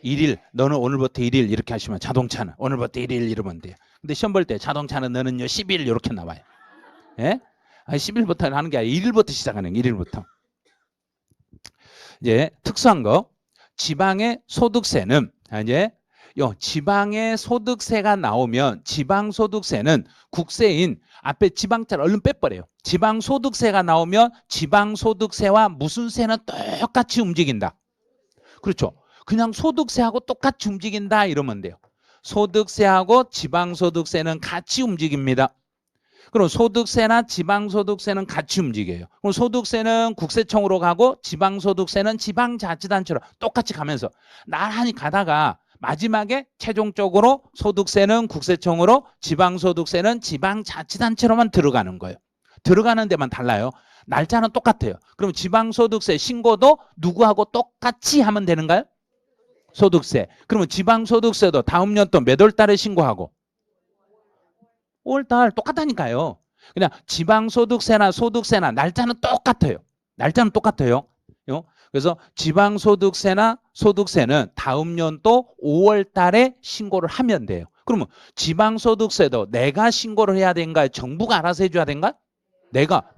S1: 1일, 너는 오늘부터 1일 이렇게 하시면 자동차는 오늘부터 1일 이러면 돼요. 근데 시험 볼 때 자동차는 너는요 10일 이렇게 나와요. 예? 10일부터 하는 게 아니라 1일부터 시작하는 거예요. 1일부터. 이제 특수한 거 지방의 소득세는 이제 지방의 소득세가 나오면 지방소득세는 국세인 앞에 지방자를 얼른 빼버려요. 지방소득세가 나오면 지방소득세와 무슨 세는 똑같이 움직인다. 그렇죠. 그냥 소득세하고 똑같이 움직인다 이러면 돼요. 소득세하고 지방소득세는 같이 움직입니다. 그럼 소득세나 지방소득세는 같이 움직여요. 그럼 소득세는 국세청으로 가고 지방소득세는 지방자치단체로 똑같이 가면서 나란히 가다가 마지막에 최종적으로 소득세는 국세청으로 지방소득세는 지방자치단체로만 들어가는 거예요. 들어가는 데만 달라요. 날짜는 똑같아요. 그럼 지방소득세 신고도 누구하고 똑같이 하면 되는가요? 소득세. 그러면 지방소득세도 다음 연도 몇 월 달에 신고하고 5월달 똑같다니까요. 그냥 지방소득세나 소득세나 날짜는 똑같아요. 날짜는 똑같아요. 그래서 지방소득세나 소득세는 다음 연도 5월달에 신고를 하면 돼요. 그러면 지방소득세도 내가 신고를 해야 되는가요? 정부가 알아서 해줘야 되는가? 내가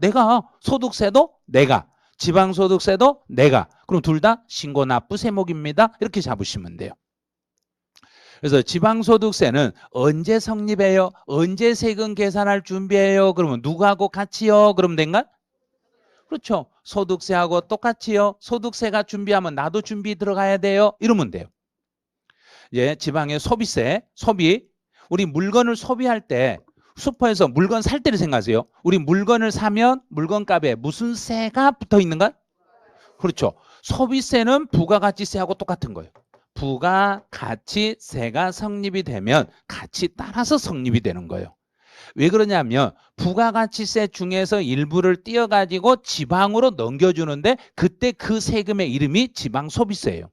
S1: 소득세도 내가 지방소득세도 내가 그럼 둘 다 신고 납부 세목입니다. 이렇게 잡으시면 돼요. 그래서 지방소득세는 언제 성립해요? 언제 세금 계산할 준비해요? 그러면 누구하고 같이요? 그러면 된가? 그렇죠. 소득세하고 똑같이요. 소득세가 준비하면 나도 준비 들어가야 돼요. 이러면 돼요. 이제 지방의 소비세, 소비. 우리 물건을 소비할 때 슈퍼에서 물건 살 때를 생각하세요. 우리 물건을 사면 물건값에 무슨 세가 붙어 있는가? 그렇죠. 소비세는 부가가치세하고 똑같은 거예요. 부가가치세가 성립이 되면 같이 따라서 성립이 되는 거예요. 왜 그러냐면 부가가치세 중에서 일부를 떼어가지고 지방으로 넘겨주는데 그때 그 세금의 이름이 지방소비세예요.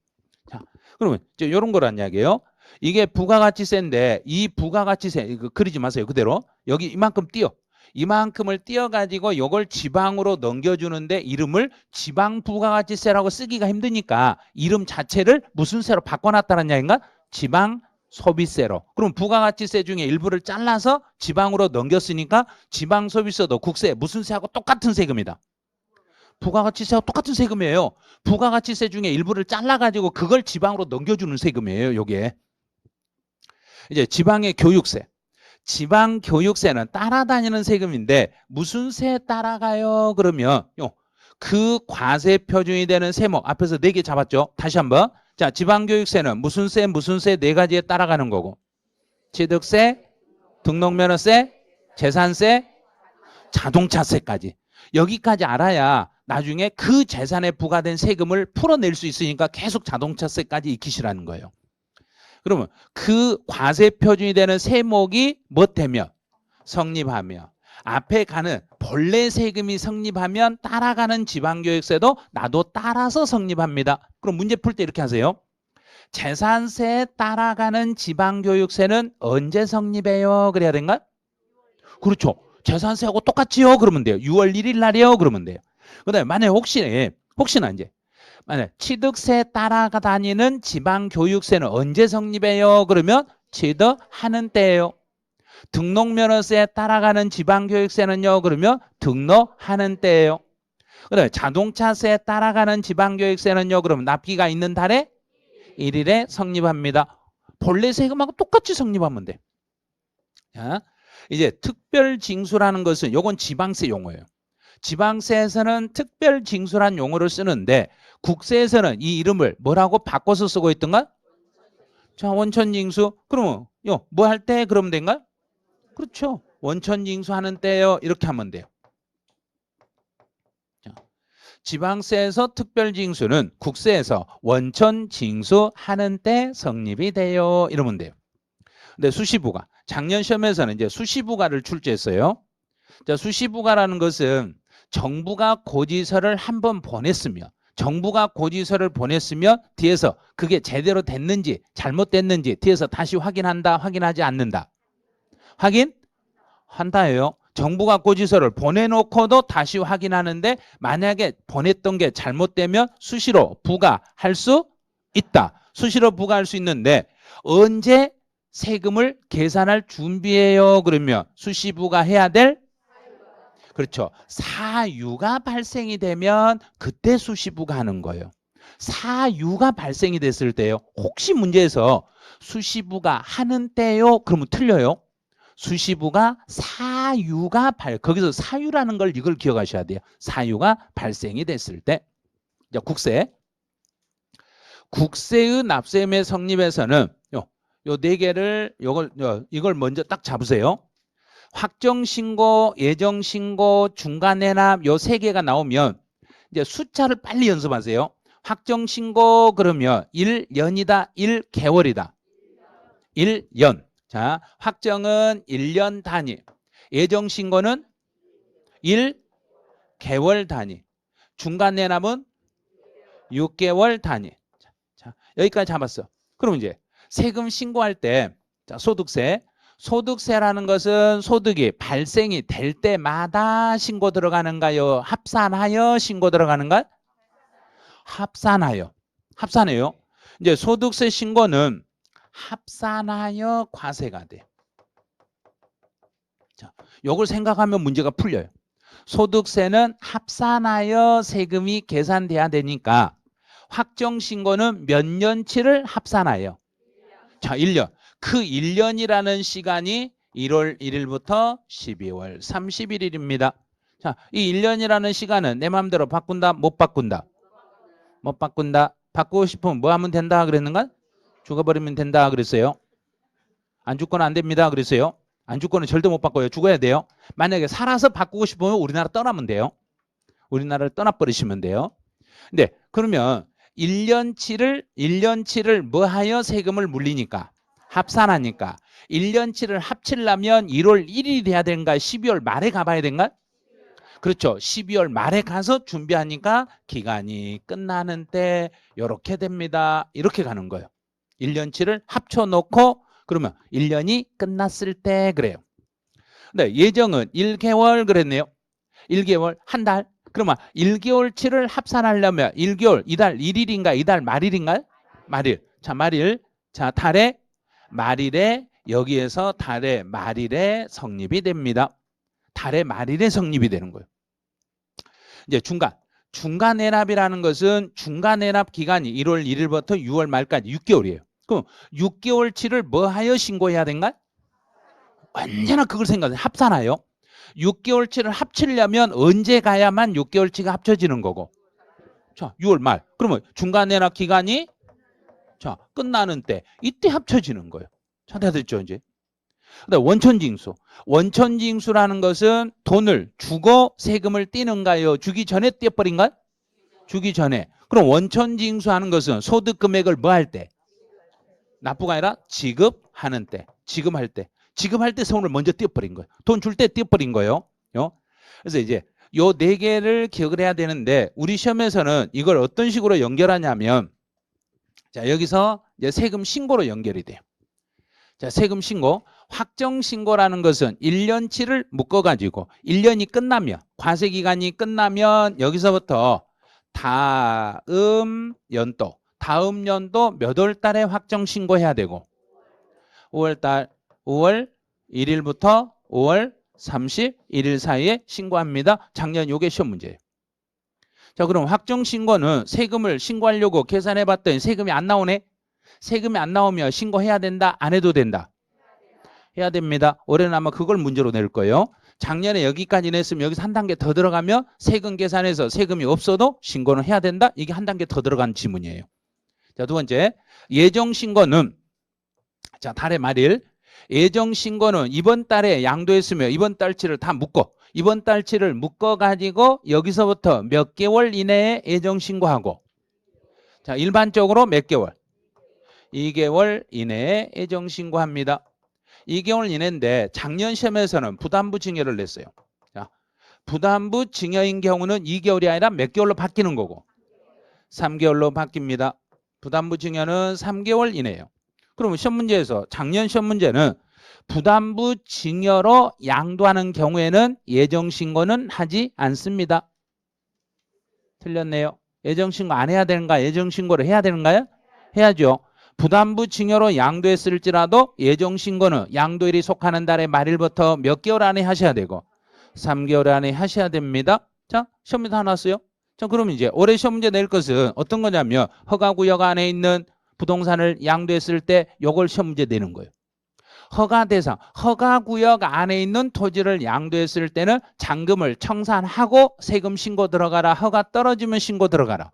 S1: 자, 그러면 이런 거란 이야기예요. 이게 부가가치세인데 이 부가가치세 이거 그리지 마세요. 그대로 여기 이만큼 띄어. 이만큼을 띄어가지고 이걸 지방으로 넘겨주는데 이름을 지방부가가치세라고 쓰기가 힘드니까 이름 자체를 무슨 세로 바꿔놨다는 이야기인가? 지방소비세로. 그럼 부가가치세 중에 일부를 잘라서 지방으로 넘겼으니까 지방소비세도 국세 무슨 세하고 똑같은 세금이다. 부가가치세하고 똑같은 세금이에요. 부가가치세 중에 일부를 잘라가지고 그걸 지방으로 넘겨주는 세금이에요. 요게. 이제 지방의 교육세. 지방교육세는 따라다니는 세금인데 무슨 세에 따라가요? 그러면 그 과세 표준이 되는 세목 앞에서 4개 잡았죠? 다시 한번. 자, 지방교육세는 무슨 세 4가지에 따라가는 거고 취득세, 등록면허세, 재산세, 자동차세까지. 여기까지 알아야 나중에 그 재산에 부과된 세금을 풀어낼 수 있으니까 계속 자동차세까지 익히시라는 거예요. 그러면 그 과세 표준이 되는 세목이 뭐 되면? 성립하며. 앞에 가는 본래 세금이 성립하면 따라가는 지방교육세도 나도 따라서 성립합니다. 그럼 문제 풀 때 이렇게 하세요. 재산세에 따라가는 지방교육세는 언제 성립해요? 그래야 되는가? 그렇죠. 재산세하고 똑같지요? 그러면 돼요. 6월 1일 날이요? 그러면 돼요. 그 다음에 만약에 혹시나 이제 만약 취득세에 따라가 다니는 지방교육세는 언제 성립해요? 그러면 취득하는 때예요. 등록면허세에 따라가는 지방교육세는요? 그러면 등록하는 때예요. 그 다음에 자동차세에 따라가는 지방교육세는요? 그러면 납기가 있는 달에 1일에 성립합니다. 본래 세금하고 똑같이 성립하면 돼. 자, 이제 특별징수라는 것은 요건 지방세 용어예요. 지방세에서는 특별징수란 용어를 쓰는데 국세에서는 이 이름을 뭐라고 바꿔서 쓰고 있던가? 자, 원천징수. 그러면 뭐 할 때 그러면 된가? 그렇죠. 원천징수 하는 때요. 이렇게 하면 돼요. 자, 지방세에서 특별징수는 국세에서 원천징수 하는 때 성립이 돼요. 이러면 돼요. 근데 수시부가 작년 시험에서는 이제 수시부가를 출제했어요. 자, 수시부가라는 것은 정부가 고지서를 한번 보냈으면 뒤에서 그게 제대로 됐는지 잘못됐는지 뒤에서 다시 확인한다, 확인하지 않는다. 확인한다예요. 정부가 고지서를 보내놓고도 다시 확인하는데 만약에 보냈던 게 잘못되면 수시로 부과할 수 있다. 수시로 부과할 수 있는데 언제 세금을 계산할 준비해요? 그러면 수시부가 해야 될 그렇죠. 사유가 발생이 되면 그때 수시부가 하는 거예요. 사유가 발생이 됐을 때요. 혹시 문제에서 수시부가 하는 때요? 그러면 틀려요. 수시부가 거기서 사유라는 걸 이걸 기억하셔야 돼요. 사유가 발생이 됐을 때. 자, 국세의 납세임의 성립에서는 요 네 개를 이걸 먼저 딱 잡으세요. 확정신고, 예정신고, 중간해납 요 세 개가 나오면 이제 숫자를 빨리 연습하세요. 확정신고 그러면 1년이다, 1개월이다. 1년. 자, 확정은 1년 단위. 예정신고는 1개월 단위. 중간해납은 6개월 단위. 자, 여기까지 잡았어. 그럼 이제 세금 신고할 때 자, 소득세라는 것은 소득이 발생이 될 때마다 신고 들어가는가요? 합산하여 신고 들어가는가? 합산해요. 이제 소득세 신고는 합산하여 과세가 돼. 자, 요걸 생각하면 문제가 풀려요. 소득세는 합산하여 세금이 계산돼야 되니까 확정 신고는 몇 년치를 합산하여? 자, 1년. 그 1년이라는 시간이 1월 1일부터 12월 31일입니다. 자, 이 1년이라는 시간은 내 마음대로 바꾼다, 못 바꾼다? 못 바꾼다. 바꾸고 싶으면 뭐 하면 된다 그랬는가? 죽어버리면 된다 그랬어요. 안 죽거나 안 됩니다 그랬어요. 안 죽거나 절대 못 바꿔요. 죽어야 돼요. 만약에 살아서 바꾸고 싶으면 우리나라 떠나면 돼요. 우리나라를 떠나버리시면 돼요. 근데 그러면 1년치를 뭐 하여 세금을 물리니까? 합산하니까 1년치를 합치려면 1월 1일이 돼야 되는가? 12월 말에 가봐야 되는가? 그렇죠. 12월 말에 가서 준비하니까 기간이 끝나는 때 이렇게 됩니다. 이렇게 가는 거예요. 1년치를 합쳐놓고 그러면 1년이 끝났을 때 그래요. 근데 예정은 1개월 그랬네요. 1개월, 한 달. 그러면 1개월치를 합산하려면 1개월, 이달 1일인가? 이달 말일인가? 말일. 자, 말일. 자, 달의 말일에 여기에서 달의 말일에 성립이 됩니다. 달의 말일에 성립이 되는 거예요. 이제 중간해납이라는 것은 중간해납 기간이 1월 1일부터 6월 말까지 6개월이에요. 그럼 6개월치를 뭐 하여 신고해야 된가? 언제나 그걸 생각해요. 합산하여. 6개월치를 합치려면 언제 가야만 6개월치가 합쳐지는 거고. 자, 6월 말. 그러면 중간해납 기간이 자, 끝나는 때 이때 합쳐지는 거예요. 자, 다 됐죠, 이제. 그다음 원천징수. 원천징수라는 것은 돈을 주고 세금을 떼는가요? 주기 전에 떼버린가요? 주기 전에. 그럼 원천징수하는 것은 소득 금액을 뭐 할 때? 납부가 아니라 지급하는 때. 지급할 때. 지급할 때 세금을 먼저 떼어버린 거예요. 돈 줄 때 떼어버린 거예요. 그래서 이제 요 네 개를 기억을 해야 되는데 우리 시험에서는 이걸 어떤 식으로 연결하냐면 자 여기서 이제 세금 신고로 연결이 돼요. 자 세금 신고. 확정 신고라는 것은 1년치를 묶어가지고 1년이 끝나면 과세 기간이 끝나면 여기서부터 다음 연도 몇 월 달에 확정 신고해야 되고 5월 1일부터 5월 31일 사이에 신고합니다. 작년 요게 시험 문제예요. 자 그럼 확정 신고는 세금을 신고하려고 계산해 봤더니 세금이 안 나오네. 세금이 안 나오면 신고해야 된다? 안 해도 된다? 해야 됩니다. 올해는 아마 그걸 문제로 낼 거예요. 작년에 여기까지 냈으면 여기서 한 단계 더 들어가면 세금 계산해서 세금이 없어도 신고는 해야 된다? 이게 한 단계 더 들어간 지문이에요. 자, 두 번째, 예정신고는 자 달의 말일. 예정신고는 이번 달에 양도했으면 이번 달치를 다 묶어. 이번 달치를 묶어가지고 여기서부터 몇 개월 이내에 예정신고하고 자 일반적으로 몇 개월? 2개월 이내에 예정신고합니다. 2개월 이내인데 작년 시험에서는 부담부 증여를 냈어요. 자, 부담부 증여인 경우는 2개월이 아니라 몇 개월로 바뀌는 거고 3개월로 바뀝니다. 부담부 증여는 3개월 이내예요. 그러면 시험 문제에서 작년 시험 문제는 부담부 증여로 양도하는 경우에는 예정신고는 하지 않습니다. 틀렸네요. 예정신고 안 해야 되는가? 예정신고를 해야 되는가요? 해야죠. 부담부 증여로 양도했을지라도 예정신고는 양도일이 속하는 달의 말일부터 몇 개월 안에 하셔야 되고 3개월 안에 하셔야 됩니다. 자, 시험 문제 다 나왔어요. 자, 그럼 이제 올해 시험 문제 낼 것은 어떤 거냐면 허가구역 안에 있는 부동산을 양도했을 때 요걸 시험 문제 내는 거예요. 허가 대상, 허가구역 안에 있는 토지를 양도했을 때는 잔금을 청산하고 세금 신고 들어가라. 허가 떨어지면 신고 들어가라.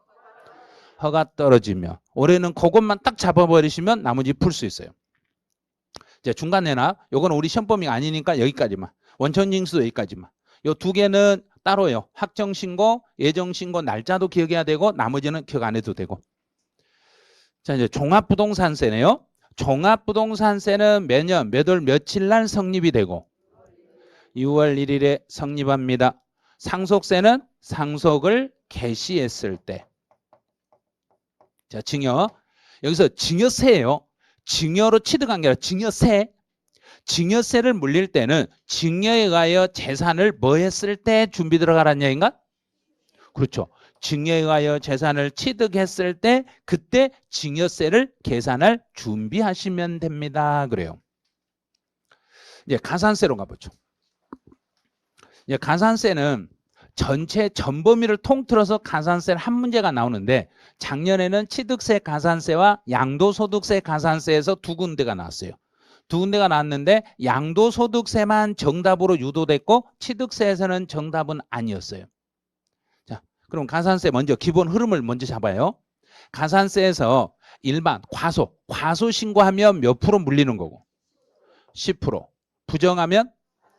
S1: 허가 떨어지면 올해는 그것만 딱 잡아버리시면 나머지 풀 수 있어요. 이제 중간에나 요건 우리 시험 범위가 아니니까 여기까지만. 원천징수도 여기까지만. 요 두 개는 따로요. 확정신고, 예정신고 날짜도 기억해야 되고 나머지는 기억 안 해도 되고. 자 이제 종합부동산세네요. 종합부동산세는 매년 몇 월 며칠 날 성립이 되고 6월 1일에 성립합니다. 상속세는 상속을 개시했을 때. 자, 증여. 여기서 증여세예요. 증여로 취득한 게 아니라 증여세. 증여세를 물릴 때는 증여에 의하여 재산을 뭐 했을 때 준비 들어가라는 얘기인가? 그렇죠. 증여에 의하여 재산을 취득했을 때 그때 증여세를 계산할 준비하시면 됩니다. 그래요. 이제 가산세로 가보죠. 이제 가산세는 전체 전범위를 통틀어서 가산세를 한 문제가 나오는데 작년에는 취득세 가산세와 양도소득세 가산세에서 두 군데가 나왔어요. 두 군데가 나왔는데 양도소득세만 정답으로 유도됐고 취득세에서는 정답은 아니었어요. 자, 그럼 가산세 먼저 기본 흐름을 먼저 잡아요. 가산세에서 일반 과소 신고하면 몇 프로 물리는 거고 10%, 부정하면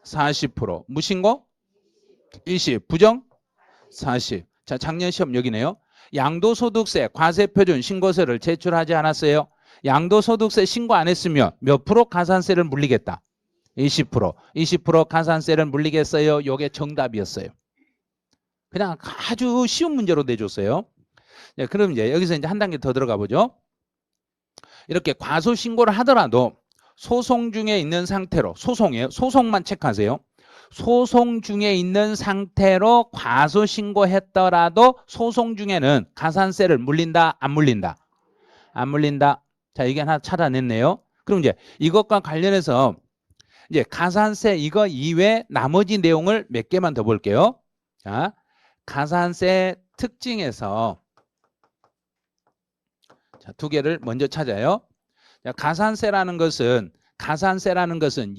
S1: 40%, 무신고 20, 부정 40. 자, 작년 시험 여기네요. 양도소득세 과세표준 신고서를 제출하지 않았어요. 양도소득세 신고 안 했으면 몇 프로 가산세를 물리겠다? 20%. 20% 가산세를 물리겠어요. 요게 정답이었어요. 그냥 아주 쉬운 문제로 내줬어요. 네, 그럼 이제 여기서 이제 한 단계 더 들어가 보죠. 이렇게 과소 신고를 하더라도 소송 중에 있는 상태로 소송이에요. 소송만 체크하세요. 소송 중에 있는 상태로 과소 신고했더라도 소송 중에는 가산세를 물린다, 안 물린다? 안 물린다. 자, 이게 하나 찾아냈네요. 그럼 이제 이것과 관련해서 이제 가산세 이거 이외 나머지 내용을 몇 개만 더 볼게요. 자, 가산세 특징에서 자, 두 개를 먼저 찾아요. 자, 가산세라는 것은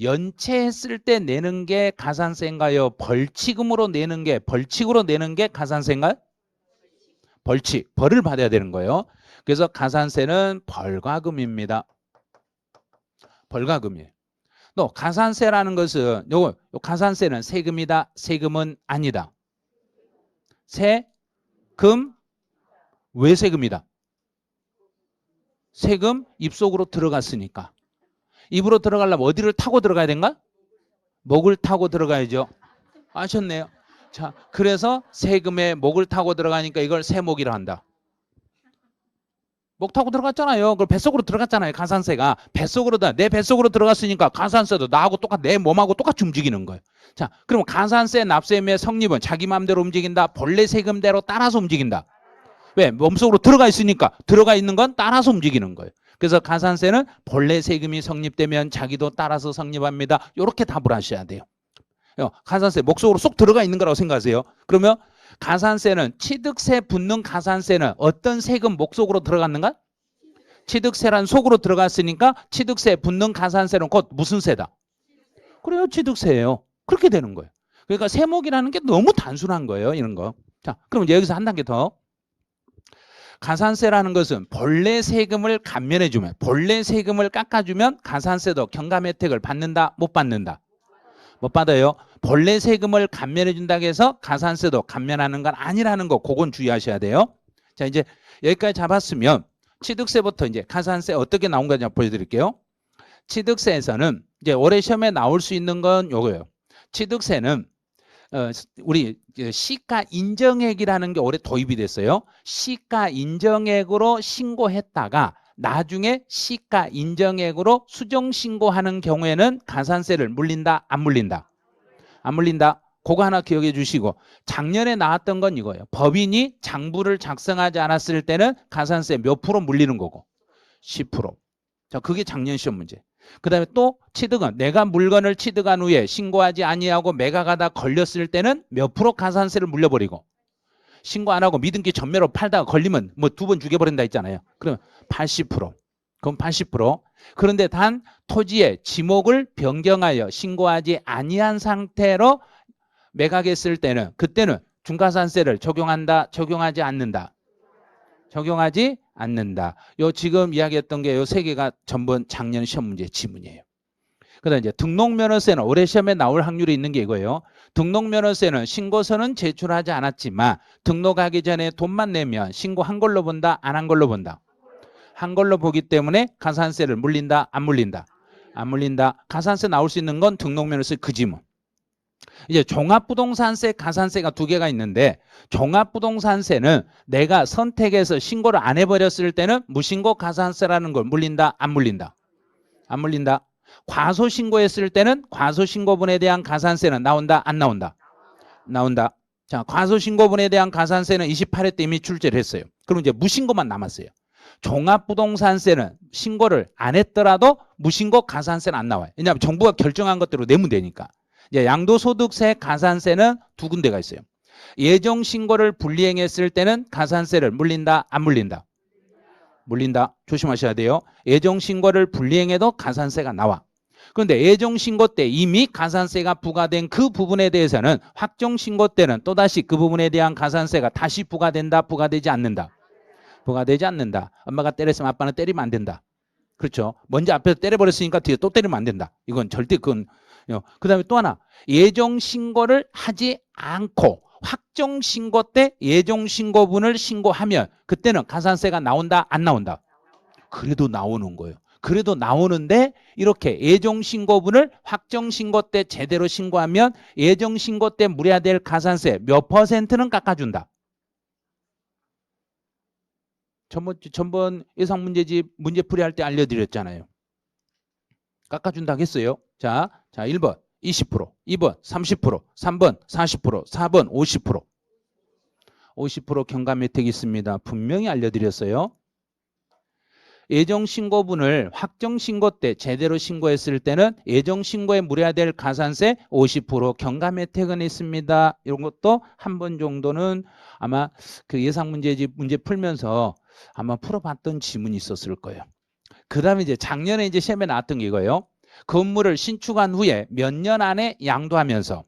S1: 연체했을 때 내는 게 가산세인가요? 벌칙으로 내는 게 가산세인가요? 벌을 받아야 되는 거예요. 그래서 가산세는 벌과금입니다. 벌과금이에요. 또 가산세라는 것은 요 가산세는 세금이다, 세금은 아니다. 세금, 왜 세금이다? 세금 입속으로 들어갔으니까. 입으로 들어가려면 어디를 타고 들어가야 된가? 목을 타고 들어가야죠. 아셨네요. 자, 그래서 세금에 목을 타고 들어가니까 이걸 세목이라 한다. 목 타고 들어갔잖아요. 그걸 뱃속으로 들어갔잖아요. 가산세가. 내 뱃속으로 들어갔으니까 가산세도 나하고 내 몸하고 똑같이 움직이는 거예요. 자, 그럼 가산세 납세임의 성립은 자기 마음대로 움직인다. 본래 세금대로 따라서 움직인다. 왜? 몸속으로 들어가 있으니까. 들어가 있는 건 따라서 움직이는 거예요. 그래서 가산세는 본래 세금이 성립되면 자기도 따라서 성립합니다. 이렇게 답을 하셔야 돼요. 가산세 목속으로 쏙 들어가 있는 거라고 생각하세요. 그러면 가산세는 취득세 붙는 가산세는 어떤 세금 목속으로 들어갔는가? 취득세란 속으로 들어갔으니까 취득세 붙는 가산세는 곧 무슨 세다? 그래요. 취득세예요. 그렇게 되는 거예요. 그러니까 세목이라는 게 너무 단순한 거예요. 이런 거. 자, 그럼 여기서 한 단계 더. 가산세라는 것은 본래 세금을 감면해주면, 본래 세금을 깎아주면 가산세도 경감 혜택을 받는다, 못 받는다? 못 받아요. 본래 세금을 감면해준다고 해서 가산세도 감면하는 건 아니라는 거, 그건 주의하셔야 돼요. 자, 이제 여기까지 잡았으면 취득세부터 이제 가산세 어떻게 나온 건지 보여드릴게요. 취득세에서는 이제 올해 시험에 나올 수 있는 건 요거예요. 취득세는 우리 시가 인정액이라는 게 올해 도입이 됐어요. 시가 인정액으로 신고했다가 나중에 시가 인정액으로 수정 신고하는 경우에는 가산세를 물린다, 안 물린다? 안 물린다. 그거 하나 기억해 주시고, 작년에 나왔던 건 이거예요. 법인이 장부를 작성하지 않았을 때는 가산세 몇 프로 물리는 거고? 10%. 자, 그게 작년 시험 문제. 그 다음에 또 취득은 내가 물건을 취득한 후에 신고하지 아니하고 매각하다 걸렸을 때는 몇 프로 가산세를 물려버리고, 신고 안 하고 미등기 전매로 팔다가 걸리면 뭐 2번 죽여버린다 했잖아요. 그러면 80%. 그럼 80%. 그런데 단 토지의 지목을 변경하여 신고하지 아니한 상태로 매각했을 때는, 그때는 중과산세를 적용한다, 적용하지 않는다? 적용하지 않는다. 요 지금 이야기했던 게 요 세 개가 전부 작년 시험 문제 지문이에요. 그다음 이제 등록면허세는 올해 시험에 나올 확률이 있는 게 이거예요. 등록면허세는 신고서는 제출하지 않았지만 등록하기 전에 돈만 내면 신고한 걸로 본다, 안 한 걸로 본다? 한 걸로 보기 때문에 가산세를 물린다, 안 물린다? 안 물린다. 가산세 나올 수 있는 건 등록면허세 그 지문. 이제 종합부동산세, 가산세가 두 개가 있는데, 종합부동산세는 내가 선택해서 신고를 안 해버렸을 때는 무신고 가산세라는 걸 물린다, 안 물린다? 안 물린다. 과소신고했을 때는 과소신고분에 대한 가산세는 나온다, 안 나온다? 나온다. 자, 과소신고분에 대한 가산세는 28회 때 이미 출제를 했어요. 그럼 이제 무신고만 남았어요. 종합부동산세는 신고를 안 했더라도 무신고 가산세는 안 나와요. 왜냐하면 정부가 결정한 것대로 내면 되니까. 이제 양도소득세, 가산세는 두 군데가 있어요. 예정신고를 불이행했을 때는 가산세를 물린다, 안 물린다? 물린다. 조심하셔야 돼요. 예정신고를 불이행해도 가산세가 나와. 그런데 예정신고 때 이미 가산세가 부과된 그 부분에 대해서는 확정신고 때는 또다시 그 부분에 대한 가산세가 다시 부과된다, 부과되지 않는다? 부과되지 않는다. 엄마가 때렸으면 아빠는 때리면 안 된다. 그렇죠. 먼저 앞에서 때려버렸으니까 뒤에 또 때리면 안 된다. 이건 절대 그건. 그 다음에 또 하나, 예정신고를 하지 않고 확정신고 때 예정신고분을 신고하면 그때는 가산세가 나온다, 안 나온다? 그래도 나오는 거예요. 그래도 나오는데 이렇게 예정신고분을 확정신고 때 제대로 신고하면 예정신고 때 물어야 될 가산세 몇 %는 깎아준다? 전번 예상문제집 문제풀이 할 때 알려드렸잖아요. 깎아준다고 했어요. 자 1번 20%, 2번 30%, 3번 40%, 4번 50%. 50% 경감 혜택이 있습니다. 분명히 알려드렸어요. 예정신고분을 확정신고 때 제대로 신고했을 때는 예정신고에 물어야 될 가산세 50% 경감 혜택은 있습니다. 이런 것도 한 번 정도는 아마 그 예상문제집 문제 풀면서 아마 풀어봤던 지문이 있었을 거예요. 그 다음에 이제 작년에 이제 시험에 나왔던 게 이거예요. 건물을 신축한 후에 몇 년 안에 양도하면서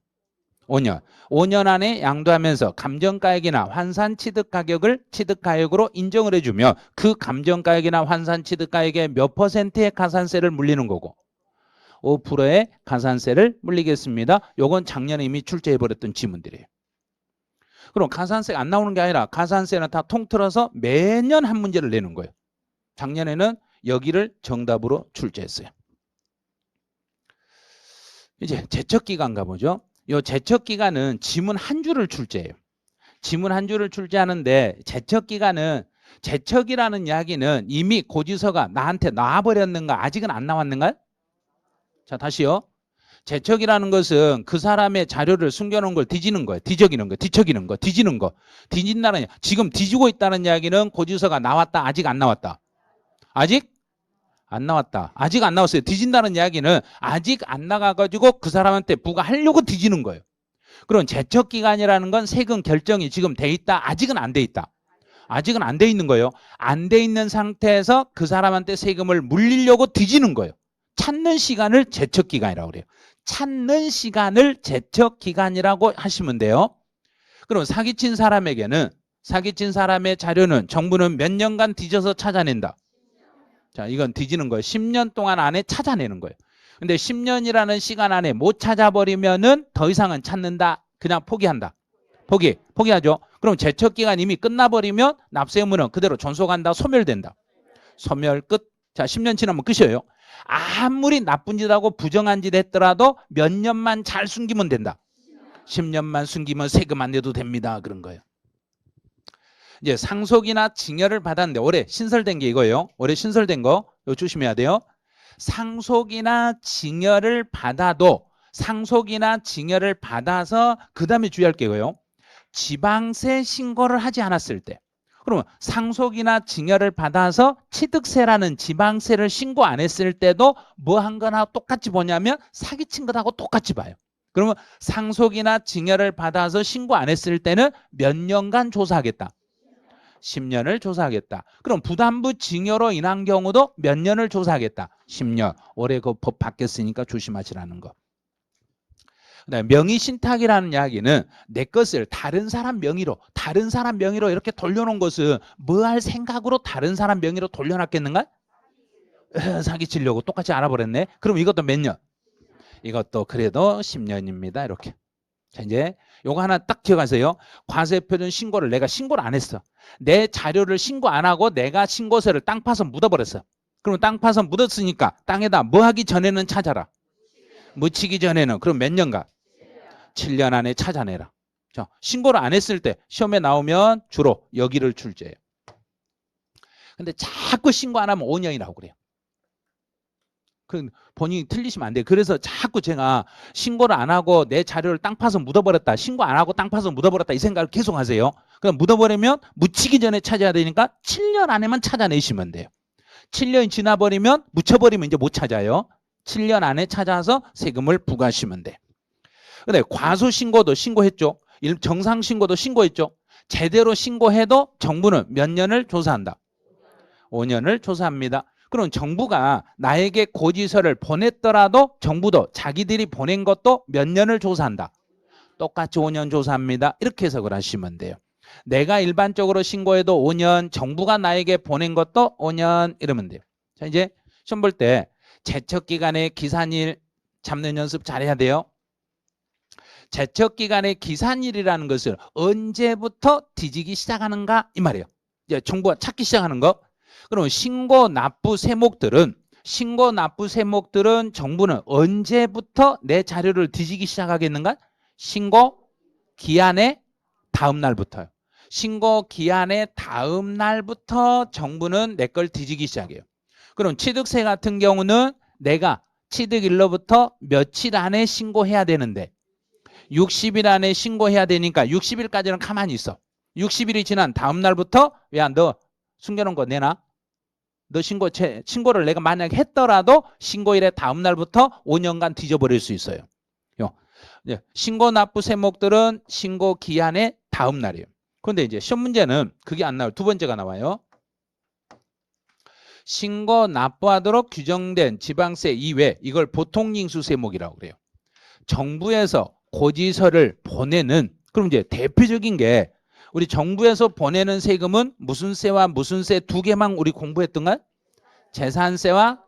S1: 5년 안에 양도하면서 감정가액이나 환산취득가격을 취득가액으로 인정을 해주면 그 감정가액이나 환산취득가액의 몇 %의 가산세를 물리는 거고? 5%의 가산세를 물리겠습니다. 요건 작년에 이미 출제해버렸던 지문들이에요. 그럼 가산세가 안 나오는 게 아니라 가산세는 다 통틀어서 매년 한 문제를 내는 거예요. 작년에는 여기를 정답으로 출제했어요. 이제 제척기간 가보죠. 이 제척기간은 지문 한 줄을 출제해요. 지문 한 줄을 출제하는데 제척기간은 제척이라는 이야기는 이미 고지서가 나한테 나와버렸는가 아직은 안 나왔는가? 자 다시요. 제척이라는 것은 그 사람의 자료를 숨겨놓은 걸 뒤지는 거예요. 뒤적이는 거, 뒤척이는 거, 뒤지는 거. 뒤진다는 지금 뒤지고 있다는 이야기는 고지서가 나왔다 아직 안 나왔다? 아직 안 나왔다. 아직 안 나왔어요. 뒤진다는 이야기는 아직 안 나가가지고 그 사람한테 부과하려고 뒤지는 거예요. 그럼 제척기간이라는 건 세금 결정이 지금 돼 있다. 아직은 안 돼 있다. 아직은 안 돼 있는 거예요. 안 돼 있는 상태에서 그 사람한테 세금을 물리려고 뒤지는 거예요. 찾는 시간을 제척기간이라고 그래요. 찾는 시간을 제척기간이라고 하시면 돼요. 그럼 사기친 사람에게는 사기친 사람의 자료는 정부는 몇 년간 뒤져서 찾아낸다. 자, 이건 뒤지는 거예요. 10년 동안 안에 찾아내는 거예요. 근데 10년이라는 시간 안에 못 찾아버리면은 더 이상은 찾는다. 그냥 포기한다. 포기하죠. 그럼 제척기간 이미 끝나버리면 납세 의무는 그대로 존속한다. 소멸된다. 소멸 끝. 자, 10년 지나면 끝이에요. 아무리 나쁜 짓하고 부정한 짓 했더라도 몇 년만 잘 숨기면 된다. 10년만 숨기면 세금 안 내도 됩니다. 그런 거예요. 이제 상속이나 징여를 받았는데 올해 신설된 게 이거예요. 올해 신설된 거 이거 조심해야 돼요. 상속이나 징여를 받아도 상속이나 징여를 받아서 그 다음에 주의할 게 이거예요. 지방세 신고를 하지 않았을 때 그러면 상속이나 징여를 받아서 취득세라는 지방세를 신고 안 했을 때도 뭐 한 거나 똑같이 보냐면 사기친 것하고 똑같이 봐요. 그러면 상속이나 징여를 받아서 신고 안 했을 때는 몇 년간 조사하겠다. 10년을 조사하겠다. 그럼 부담부 징여로 인한 경우도 몇 년을 조사하겠다. 10년. 올해 그 법 바뀌었으니까 조심하시라는 거. 그다음에 명의신탁이라는 이야기는 내 것을 다른 사람 명의로 이렇게 돌려놓은 것은 뭐 할 생각으로 다른 사람 명의로 돌려놨겠는가? 사기치려고 똑같이 알아버렸네. 그럼 이것도 몇 년? 이것도 그래도 10년입니다. 이렇게. 자, 이제 요거 하나 딱 기억하세요. 과세표준 신고를 내가 신고를 안 했어. 내 자료를 신고 안 하고 내가 신고서를 땅 파서 묻어버렸어. 그러면 땅 파서 묻었으니까 땅에다 뭐 하기 전에는 찾아라. 묻히기 전에는 그럼 몇 년간? 7년 안에 찾아내라. 자, 신고를 안 했을 때 시험에 나오면 주로 여기를 출제해요. 근데 자꾸 신고 안 하면 5년이라고 그래요. 그 본인이 틀리시면 안 돼요. 그래서 자꾸 제가 신고를 안 하고 내 자료를 땅 파서 묻어버렸다. 신고 안 하고 땅 파서 묻어버렸다. 이 생각을 계속 하세요. 그럼 묻어버리면 묻히기 전에 찾아야 되니까 7년 안에만 찾아내시면 돼요. 7년이 지나버리면 묻혀버리면 이제 못 찾아요. 7년 안에 찾아서 세금을 부과하시면 돼. 근데 과소신고도 신고했죠. 정상신고도 신고했죠. 제대로 신고해도 정부는 몇 년을 조사한다. 5년을 조사합니다. 그럼 정부가 나에게 고지서를 보냈더라도 정부도 자기들이 보낸 것도 몇 년을 조사한다. 똑같이 5년 조사합니다. 이렇게 해석을 하시면 돼요. 내가 일반적으로 신고해도 5년, 정부가 나에게 보낸 것도 5년 이러면 돼요. 자, 이제 시험 볼 때 제척기간의 기산일 잡는 연습 잘해야 돼요. 제척기간의 기산일이라는 것을 언제부터 뒤지기 시작하는가 이 말이에요. 이제 정부가 찾기 시작하는 거. 그럼 신고 납부 세목들은 정부는 언제부터 내 자료를 뒤지기 시작하겠는가? 신고 기한의 다음 날부터요. 신고 기한의 다음 날부터 정부는 내 걸 뒤지기 시작해요. 그럼 취득세 같은 경우는 내가 취득일로부터 며칠 안에 신고해야 되는데 60일 안에 신고해야 되니까 60일까지는 가만히 있어. 60일이 지난 다음 날부터 야, 너 숨겨놓은 거 내놔. 너 신고를 내가 만약 했더라도 신고일의 다음 날부터 5년간 뒤져버릴 수 있어요. 신고 납부 세목들은 신고 기한의 다음 날이에요. 그런데 이제 시험 문제는 그게 안 나와요. 두 번째가 나와요. 신고 납부하도록 규정된 지방세 이외 이걸 보통징수 세목이라고 그래요. 정부에서 고지서를 보내는 그럼 이제 대표적인 게 우리 정부에서 보내는 세금은 무슨 세와 무슨 세 두 개만 우리 공부했던가? 재산세와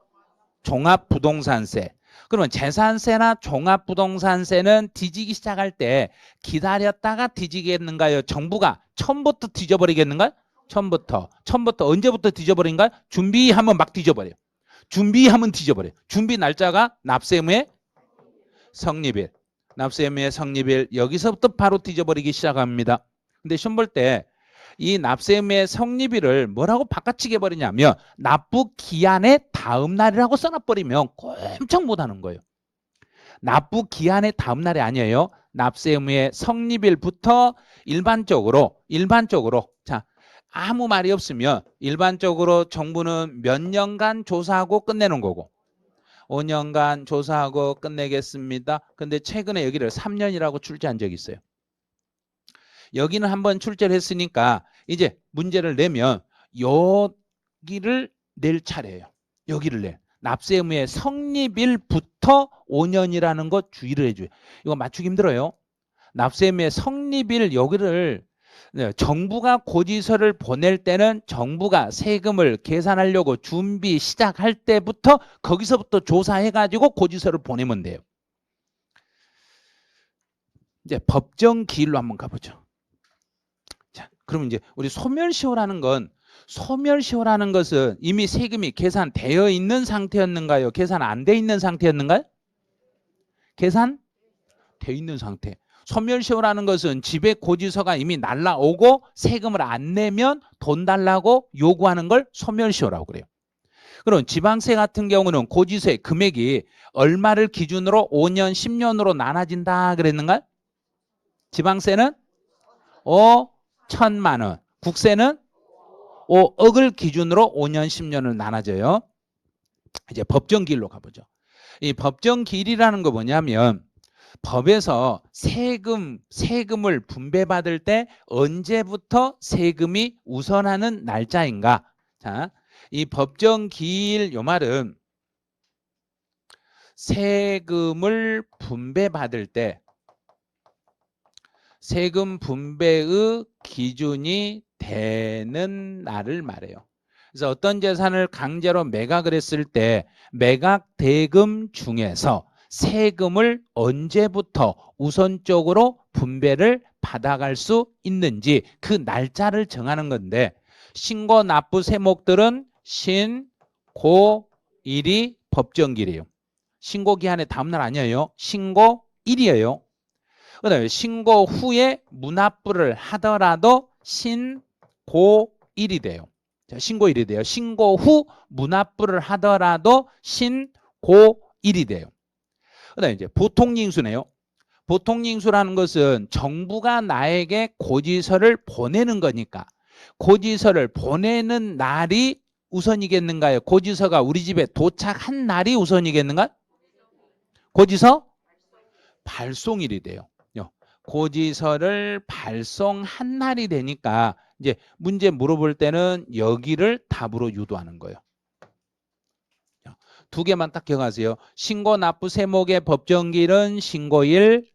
S1: 종합부동산세. 그러면 재산세나 종합부동산세는 뒤지기 시작할 때 기다렸다가 뒤지겠는가요? 정부가 처음부터 뒤져버리겠는가요? 처음부터 언제부터 뒤져버린가요? 준비하면 막 뒤져버려요. 준비하면 뒤져버려요. 준비 날짜가 납세 의무의 성립일. 납세 의무의 성립일. 여기서부터 바로 뒤져버리기 시작합니다. 근데 시험 볼 때 이 납세 의무의 성립일을 뭐라고 바꿔치기 해버리냐면 납부 기한의 다음 날이라고 써놔버리면 꼼짝 못하는 거예요. 납부 기한의 다음 날이 아니에요. 납세 의무의 성립일부터 일반적으로 자, 아무 말이 없으면 일반적으로 정부는 몇 년간 조사하고 끝내는 거고 5년간 조사하고 끝내겠습니다. 근데 최근에 여기를 3년이라고 출제한 적이 있어요. 여기는 한번 출제를 했으니까 이제 문제를 내면 여기를 낼 차례예요. 여기를 내. 납세 의무의 성립일부터 5년이라는 거 주의를 해줘요. 이거 맞추기 힘들어요. 납세 의무의 성립일 여기를 정부가 고지서를 보낼 때는 정부가 세금을 계산하려고 준비 시작할 때부터 거기서부터 조사해가지고 고지서를 보내면 돼요. 이제 법정 기일로 한번 가보죠. 자, 그럼 이제 우리 소멸시효라는 것은 이미 세금이 계산되어 있는 상태였는가요? 계산 안 돼 있는 상태였는가요? 계산돼 있는 상태. 소멸시효라는 것은 집에 고지서가 이미 날라오고 세금을 안 내면 돈 달라고 요구하는 걸 소멸시효라고 그래요. 그럼 지방세 같은 경우는 고지서의 금액이 얼마를 기준으로 5년, 10년으로 나눠진다 그랬는가요? 지방세는 5천만 원, 국세는 5억을 기준으로 5년, 10년을 나눠져요. 이제 법정기일로 가보죠. 이 법정기일이라는 거 뭐냐면 법에서 세금을 분배받을 때 언제부터 세금이 우선하는 날짜인가? 자, 이 법정기일 요 말은 세금을 분배받을 때 세금 분배의 기준이 되는 날을 말해요. 그래서 어떤 재산을 강제로 매각을 했을 때 매각 대금 중에서 세금을 언제부터 우선적으로 분배를 받아갈 수 있는지 그 날짜를 정하는 건데 신고 납부 세목들은 신, 고, 일이 법정기일이에요. 신고 기한의 다음 날 아니에요. 신고 일이에요. 그다음에 신고 후에 무납부를 하더라도 신고일이 돼요. 자, 신고일이 돼요. 신고 후 무납부를 하더라도 신고일이 돼요. 그다음에 이제 보통징수네요. 보통징수라는 것은 정부가 나에게 고지서를 보내는 거니까 고지서를 보내는 날이 우선이겠는가요? 고지서가 우리 집에 도착한 날이 우선이겠는가? 고지서 발송일이 돼요. 고지서를 발송한 날이 되니까 이제 문제 물어볼 때는 여기를 답으로 유도하는 거예요. 두 개만 딱 기억하세요. 신고 납부 세목의 법정기일은 신고일,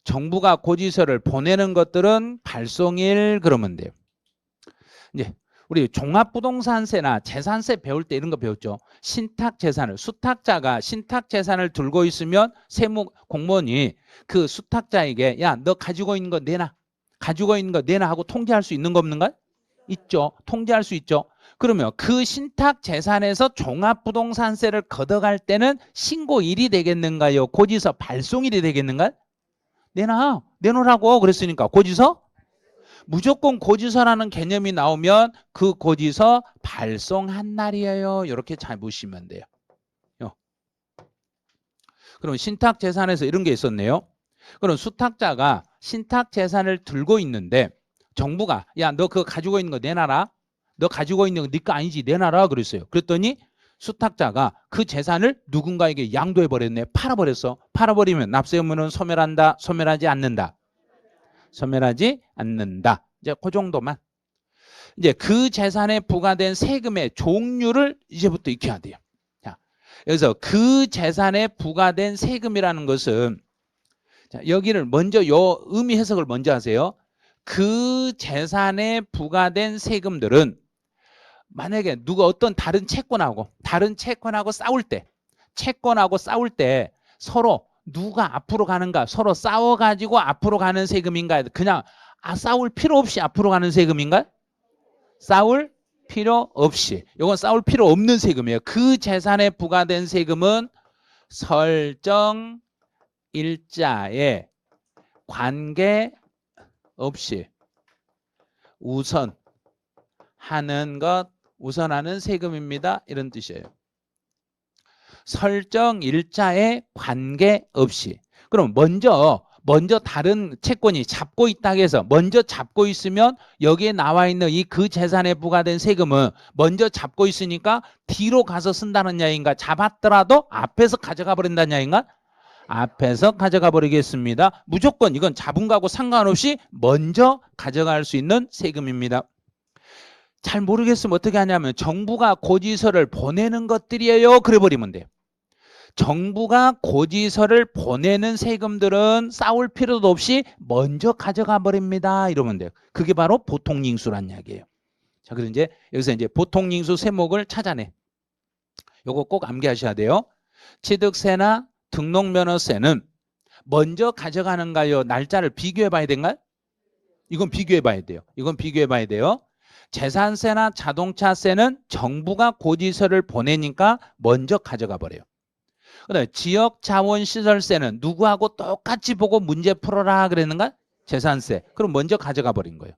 S1: 정부가 고지서를 보내는 것들은 발송일 그러면 돼요. 이제 우리 종합부동산세나 재산세 배울 때 이런 거 배웠죠. 신탁재산을 수탁자가 신탁재산을 들고 있으면 세무 공무원이 그 수탁자에게 야, 너 가지고 있는 거 내놔. 가지고 있는 거 내놔 하고 통지할 수 있는 거 없는가? 있죠. 통지할 수 있죠. 그러면 그 신탁재산에서 종합부동산세를 걷어갈 때는 신고일이 되겠는가요? 고지서 발송일이 되겠는가? 내놓으라고 그랬으니까 고지서 무조건 고지서라는 개념이 나오면 그 고지서 발송한 날이에요. 이렇게 잘 보시면 돼요. 그럼 신탁재산에서 이런 게 있었네요. 그럼 수탁자가 신탁재산을 들고 있는데 정부가 야, 너 그거 가지고 있는 거 내놔라. 너 가지고 있는 거 네 거 아니지 내놔라 그랬어요. 그랬더니 수탁자가 그 재산을 누군가에게 양도해버렸네. 팔아버렸어. 팔아버리면 납세 의무는 소멸한다. 소멸하지 않는다. 소멸하지 않는다. 이제 그 정도만. 이제 그 재산에 부과된 세금의 종류를 이제부터 익혀야 돼요. 자, 여기서 그 재산에 부과된 세금이라는 것은 자, 여기를 먼저 요 의미 해석을 먼저 하세요. 그 재산에 부과된 세금들은 만약에 누가 어떤 다른 채권하고 싸울 때 채권하고 싸울 때 서로 누가 앞으로 가는가, 서로 싸워가지고 앞으로 가는 세금인가, 그냥 싸울 필요 없이 앞으로 가는 세금인가? 싸울 필요 없이. 이건 싸울 필요 없는 세금이에요. 그 재산에 부과된 세금은 설정 일자에 관계 없이 우선하는 것, 우선하는 세금입니다. 이런 뜻이에요. 설정 일자에 관계없이. 그럼 먼저 다른 채권이 잡고 있다 해서 먼저 잡고 있으면 여기에 나와 있는 이 그 재산에 부과된 세금은 먼저 잡고 있으니까 뒤로 가서 쓴다는 이야기인가? 잡았더라도 앞에서 가져가 버린다는 이야기인가? 앞에서 가져가 버리겠습니다. 무조건 이건 잡은 거하고 상관없이 먼저 가져갈 수 있는 세금입니다. 잘 모르겠으면 어떻게 하냐면 정부가 고지서를 보내는 것들이에요. 그래 버리면 돼요. 정부가 고지서를 보내는 세금들은 싸울 필요도 없이 먼저 가져가 버립니다. 이러면 돼요. 그게 바로 보통징수란 이야기예요. 자, 그래서 이제 여기서 이제 보통징수 세목을 찾아내. 요거 꼭 암기하셔야 돼요. 취득세나 등록면허세는 먼저 가져가는가요? 날짜를 비교해 봐야 되는가요? 이건 비교해 봐야 돼요. 이건 비교해 봐야 돼요. 재산세나 자동차세는 정부가 고지서를 보내니까 먼저 가져가 버려요. 그다음에 지역자원시설세는 누구하고 똑같이 보고 문제 풀어라 그랬는가? 재산세. 그럼 먼저 가져가 버린 거예요.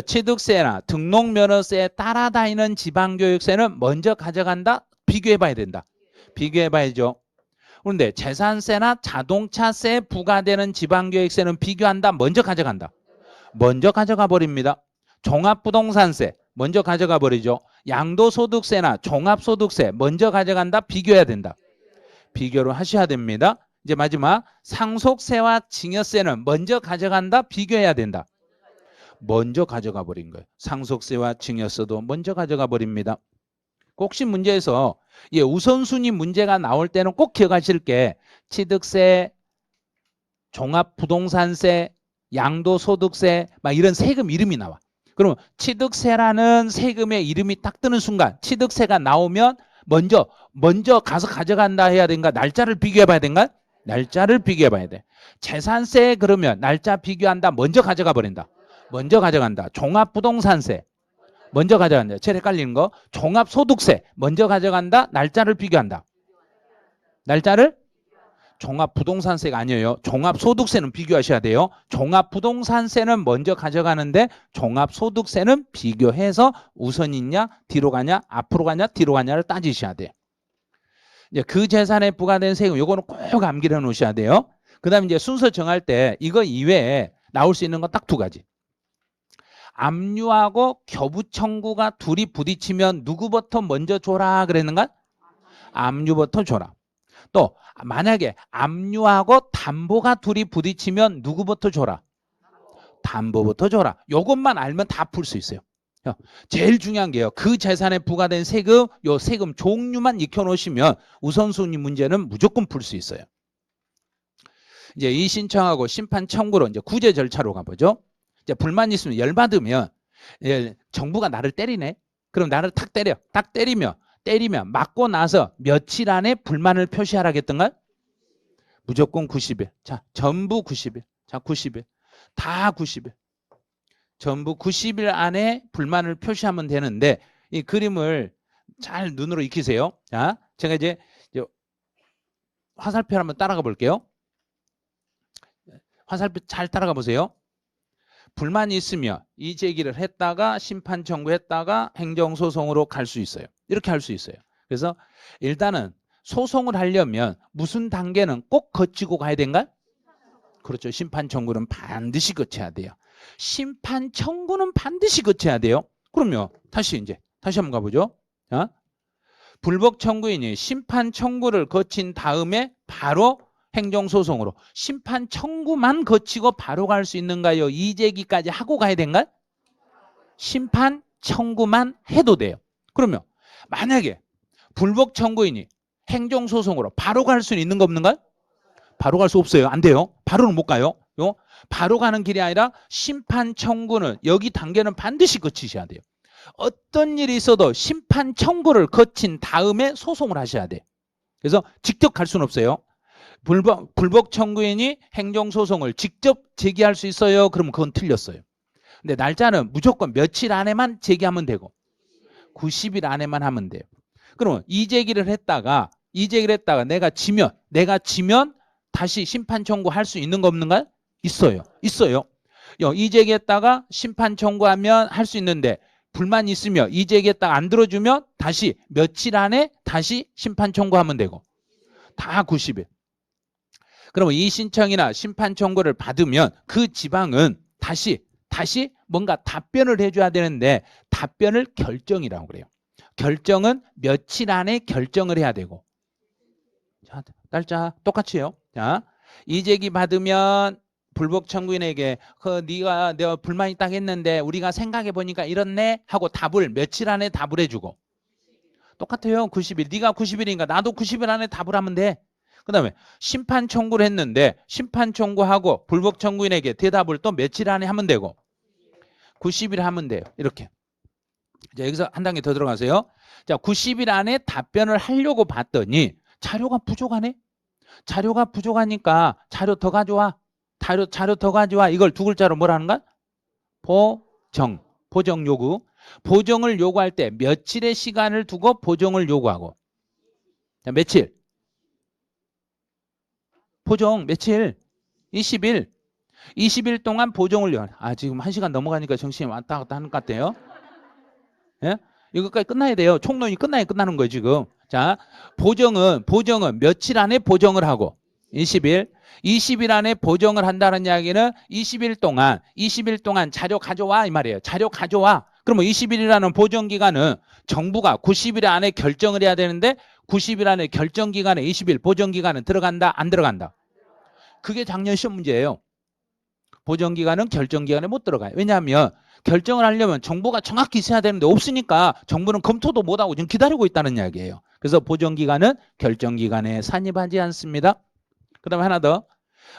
S1: 취득세나 등록면허세에 따라다니는 지방교육세는 먼저 가져간다? 비교해 봐야 된다. 비교해 봐야죠. 그런데 재산세나 자동차세에 부과되는 지방교육세는 비교한다? 먼저 가져간다? 먼저 가져가 버립니다. 종합부동산세 먼저 가져가 버리죠. 양도소득세나 종합소득세 먼저 가져간다? 비교해야 된다. 비교를 하셔야 됩니다. 이제 마지막 상속세와 증여세는 먼저 가져간다? 비교해야 된다. 먼저 가져가 버린 거예요. 상속세와 증여세도 먼저 가져가 버립니다. 혹시 문제에서 우선순위 문제가 나올 때는 꼭 기억하실 게 취득세, 종합부동산세, 양도소득세 막 이런 세금 이름이 나와. 그럼 취득세라는 세금의 이름이 딱 뜨는 순간 취득세가 나오면 먼저 가서 가져간다 해야 되는가? 날짜를 비교해 봐야 되는가? 날짜를 비교해 봐야 돼. 재산세 그러면 날짜 비교한다? 먼저 가져가 버린다. 먼저 가져간다. 종합부동산세 먼저 가져간다. 제일 헷갈리는 거. 종합소득세 먼저 가져간다? 날짜를 비교한다. 날짜를? 종합부동산세가 아니에요. 종합소득세는 비교하셔야 돼요. 종합부동산세는 먼저 가져가는데 종합소득세는 비교해서 우선이냐 뒤로 가냐 앞으로 가냐 뒤로 가냐를 따지셔야 돼요. 이제 그 재산에 부과된 세금 요거는 꼭 암기해 놓으셔야 돼요. 그 다음에 이제 순서 정할 때 이거 이외에 나올 수 있는 건 딱 두 가지. 압류하고 교부청구가 둘이 부딪히면 누구부터 먼저 줘라 그랬는가? 압류부터 줘라. 또 만약에 압류하고 담보가 둘이 부딪히면 누구부터 줘라? 담보부터 줘라. 이것만 알면 다 풀 수 있어요. 제일 중요한 게요. 그 재산에 부과된 세금, 요 세금 종류만 익혀놓으시면 우선순위 문제는 무조건 풀 수 있어요. 이제 이 신청하고 심판 청구로 이제 구제 절차로 가보죠. 이제 불만 있으면 열받으면 정부가 나를 때리네. 그럼 나를 탁 때려. 딱 때리면 맞고 나서 며칠 안에 불만을 표시하라겠던가? 무조건 90일. 자, 전부 90일. 자, 90일. 다 90일. 전부 90일 안에 불만을 표시하면 되는데 이 그림을 잘 눈으로 익히세요. 자, 제가 이제 화살표 한번 따라가 볼게요. 화살표 잘 따라가 보세요. 불만이 있으면 이 제기를 했다가 심판 청구했다가 행정소송으로 갈 수 있어요. 이렇게 할 수 있어요. 그래서 일단은 소송을 하려면 무슨 단계는 꼭 거치고 가야 된가? 그렇죠. 심판 청구는 반드시 거쳐야 돼요. 심판 청구는 반드시 거쳐야 돼요. 그럼요. 다시 한번 가보죠. 불복 청구인이 심판 청구를 거친 다음에 바로 행정소송으로 심판 청구만 거치고 바로 갈 수 있는가요? 이재기까지 하고 가야 된가? 심판 청구만 해도 돼요. 그러면 만약에 불복 청구인이 행정소송으로 바로 갈 수 있는 거 없는가? 바로 갈 수 없어요. 안 돼요. 바로는 못 가요. 바로 가는 길이 아니라 심판 청구는 여기 단계는 반드시 거치셔야 돼요. 어떤 일이 있어도 심판 청구를 거친 다음에 소송을 하셔야 돼요. 그래서 직접 갈 수는 없어요. 불복 청구인이 행정소송을 직접 제기할 수 있어요. 그러면 그건 틀렸어요. 근데 날짜는 무조건 며칠 안에만 제기하면 되고 90일 안에만 하면 돼요. 그러면 이제기를 했다가 내가 지면 다시 심판 청구할 수 있는 거 없는가? 있어요. 이제기했다가 심판 청구하면 할 수 있는데 불만 있으며 이제기했다가 안 들어주면 다시 며칠 안에 다시 심판 청구하면 되고 다 90일. 그러면 이 신청이나 심판 청구를 받으면 그 지방은 다시 뭔가 답변을 해줘야 되는데 답변을 결정이라고 그래요. 결정은 며칠 안에 결정을 해야 되고. 자, 날짜 똑같이 해요. 자, 이제기 받으면 불복 청구인에게 네가 내가 불만이 딱 했는데 우리가 생각해 보니까 이렇네 하고 답을 며칠 안에 답을 해주고. 똑같아요. 90일. 네가 90일이니까 나도 90일 안에 답을 하면 돼. 그 다음에 심판 청구를 했는데 심판 청구하고 불복 청구인에게 대답을 또 며칠 안에 하면 되고 90일 하면 돼요. 이렇게. 자, 여기서 한 단계 더 들어가세요. 자, 90일 안에 답변을 하려고 봤더니 자료가 부족하네. 자료가 부족하니까 자료 더 가져와. 자료 더 가져와. 이걸 두 글자로 뭐라는 거야? 보정 요구. 보정을 요구할 때 며칠의 시간을 두고 보정을 요구하고. 자, 며칠? 보정 며칠? 20일. 20일 동안 보정을 요구하는. 지금 1시간 넘어가니까 정신이 왔다 갔다 하는 것 같아요. 예? 이거까지 끝나야 돼요. 총론이 끝나야 끝나는 거예요, 지금. 자, 보정은 며칠 안에 보정을 하고 20일 안에 보정을 한다는 이야기는 20일 동안 자료 가져와 이 말이에요. 자료 가져와. 그러면 20일이라는 보정 기간은 정부가 90일 안에 결정을 해야 되는데 90일 안에 결정 기간에 20일 보정 기간은 들어간다 안 들어간다. 그게 작년 시험 문제예요. 보정 기간은 결정 기간에 못 들어가요. 왜냐하면 결정을 하려면 정보가 정확히 있어야 되는데 없으니까 정부는 검토도 못하고 지금 기다리고 있다는 이야기예요. 그래서 보정기간은 결정기간에 산입하지 않습니다. 그 다음에 하나 더.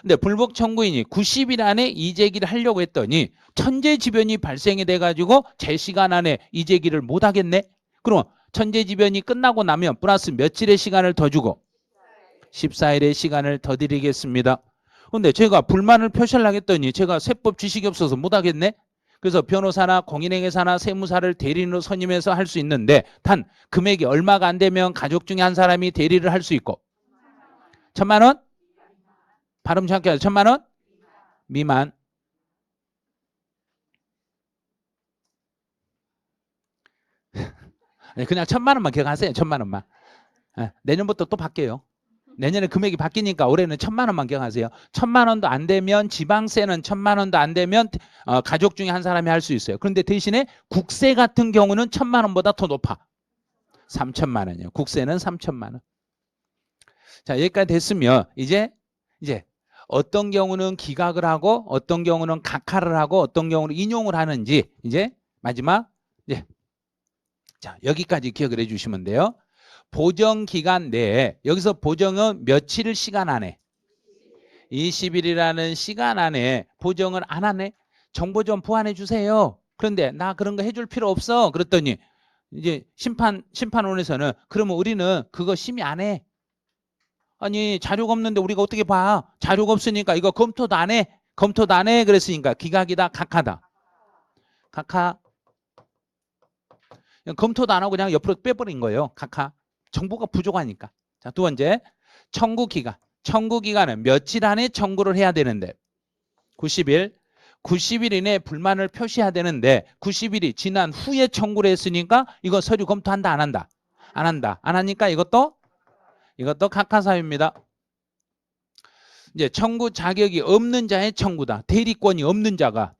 S1: 근데 불복 청구인이 90일 안에 이제기를 하려고 했더니 천재지변이 발생이 돼가지고 제 시간 안에 이제기를 못하겠네. 그럼 천재지변이 끝나고 나면 플러스 며칠의 시간을 더 주고 14일의 시간을 더 드리겠습니다. 근데 제가 불만을 표시하려고 했더니 제가 세법 지식이 없어서 못하겠네. 그래서 변호사나 공인회계사나 세무사를 대리인으로 선임해서 할 수 있는데 단 금액이 얼마가 안 되면 가족 중에 한 사람이 대리를 할 수 있고 1,000만 원? 발음 정확히 하세요. 1,000만 원? 미만. 그냥 1,000만 원만 기억하세요. 1,000만 원만. 내년부터 또 바뀌어요. 내년에 금액이 바뀌니까 올해는 1,000만 원만 기억하세요. 1,000만 원도 안 되면 지방세는 1,000만 원도 안 되면 가족 중에 한 사람이 할 수 있어요. 그런데 대신에 국세 같은 경우는 1,000만 원보다 더 높아. 3,000만 원이요. 국세는 3,000만 원. 자, 여기까지 됐으면 이제 어떤 경우는 기각을 하고 어떤 경우는 각하를 하고 어떤 경우는 인용을 하는지 이제 마지막 자, 여기까지 기억을 해주시면 돼요. 보정 기간 내에 여기서 보정은 며칠 시간 안에 20일이라는 시간 안에 보정을 안 하네. 정보 좀 보완해 주세요. 그런데 나 그런 거 해줄 필요 없어. 그랬더니 이제 심판원에서는 그러면 우리는 그거 심의 안 해. 아니 자료가 없는데 우리가 어떻게 봐? 자료가 없으니까 이거 검토도 안 해. 그랬으니까 기각이다 각하다. 각하. 검토도 안 하고 그냥 옆으로 빼버린 거예요. 각하. 정보가 부족하니까. 자, 두 번째 청구 기간. 청구 기간은 며칠 안에 청구를 해야 되는데 90일 이내에 불만을 표시해야 되는데 90일이 지난 후에 청구를 했으니까 이거 서류 검토한다 안 한다? 안 한다. 안 하니까 이것도 각하사유입니다. 이제 청구 자격이 없는 자의 청구다. 대리권이 없는 자가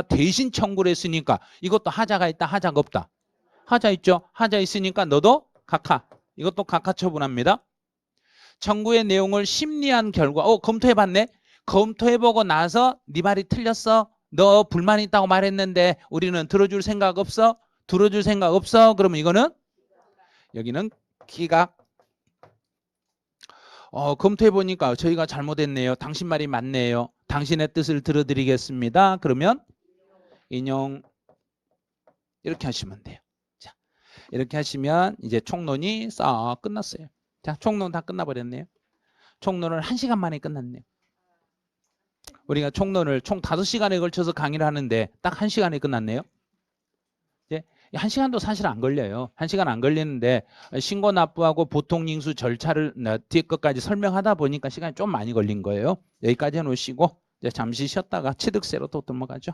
S1: 대신 청구를 했으니까 이것도 하자가 있다 하자가 없다. 하자 있죠. 하자 있으니까 너도 각하. 이것도 각하 처분합니다. 청구의 내용을 심리한 결과 검토해봤네. 검토해보고 나서 네 말이 틀렸어. 너 불만 있다고 말했는데 우리는 들어줄 생각 없어. 그러면 이거는 여기는 기각. 검토해보니까 저희가 잘못했네요. 당신 말이 맞네요. 당신의 뜻을 들어드리겠습니다. 그러면 인용 이렇게 하시면 돼요. 자, 이렇게 하시면 이제 총론이 싹 끝났어요. 자, 총론 다 끝나버렸네요. 총론을 1시간 만에 끝났네요. 우리가 총론을 총 5시간에 걸쳐서 강의를 하는데 딱 1시간에 끝났네요. 이제 1시간도 사실 안 걸려요. 1시간 안 걸리는데 신고 납부하고 보통징수 절차를 뒤에 것까지 설명하다 보니까 시간이 좀 많이 걸린 거예요. 여기까지 해놓으시고 이제 잠시 쉬었다가 취득세로 또 넘어가죠.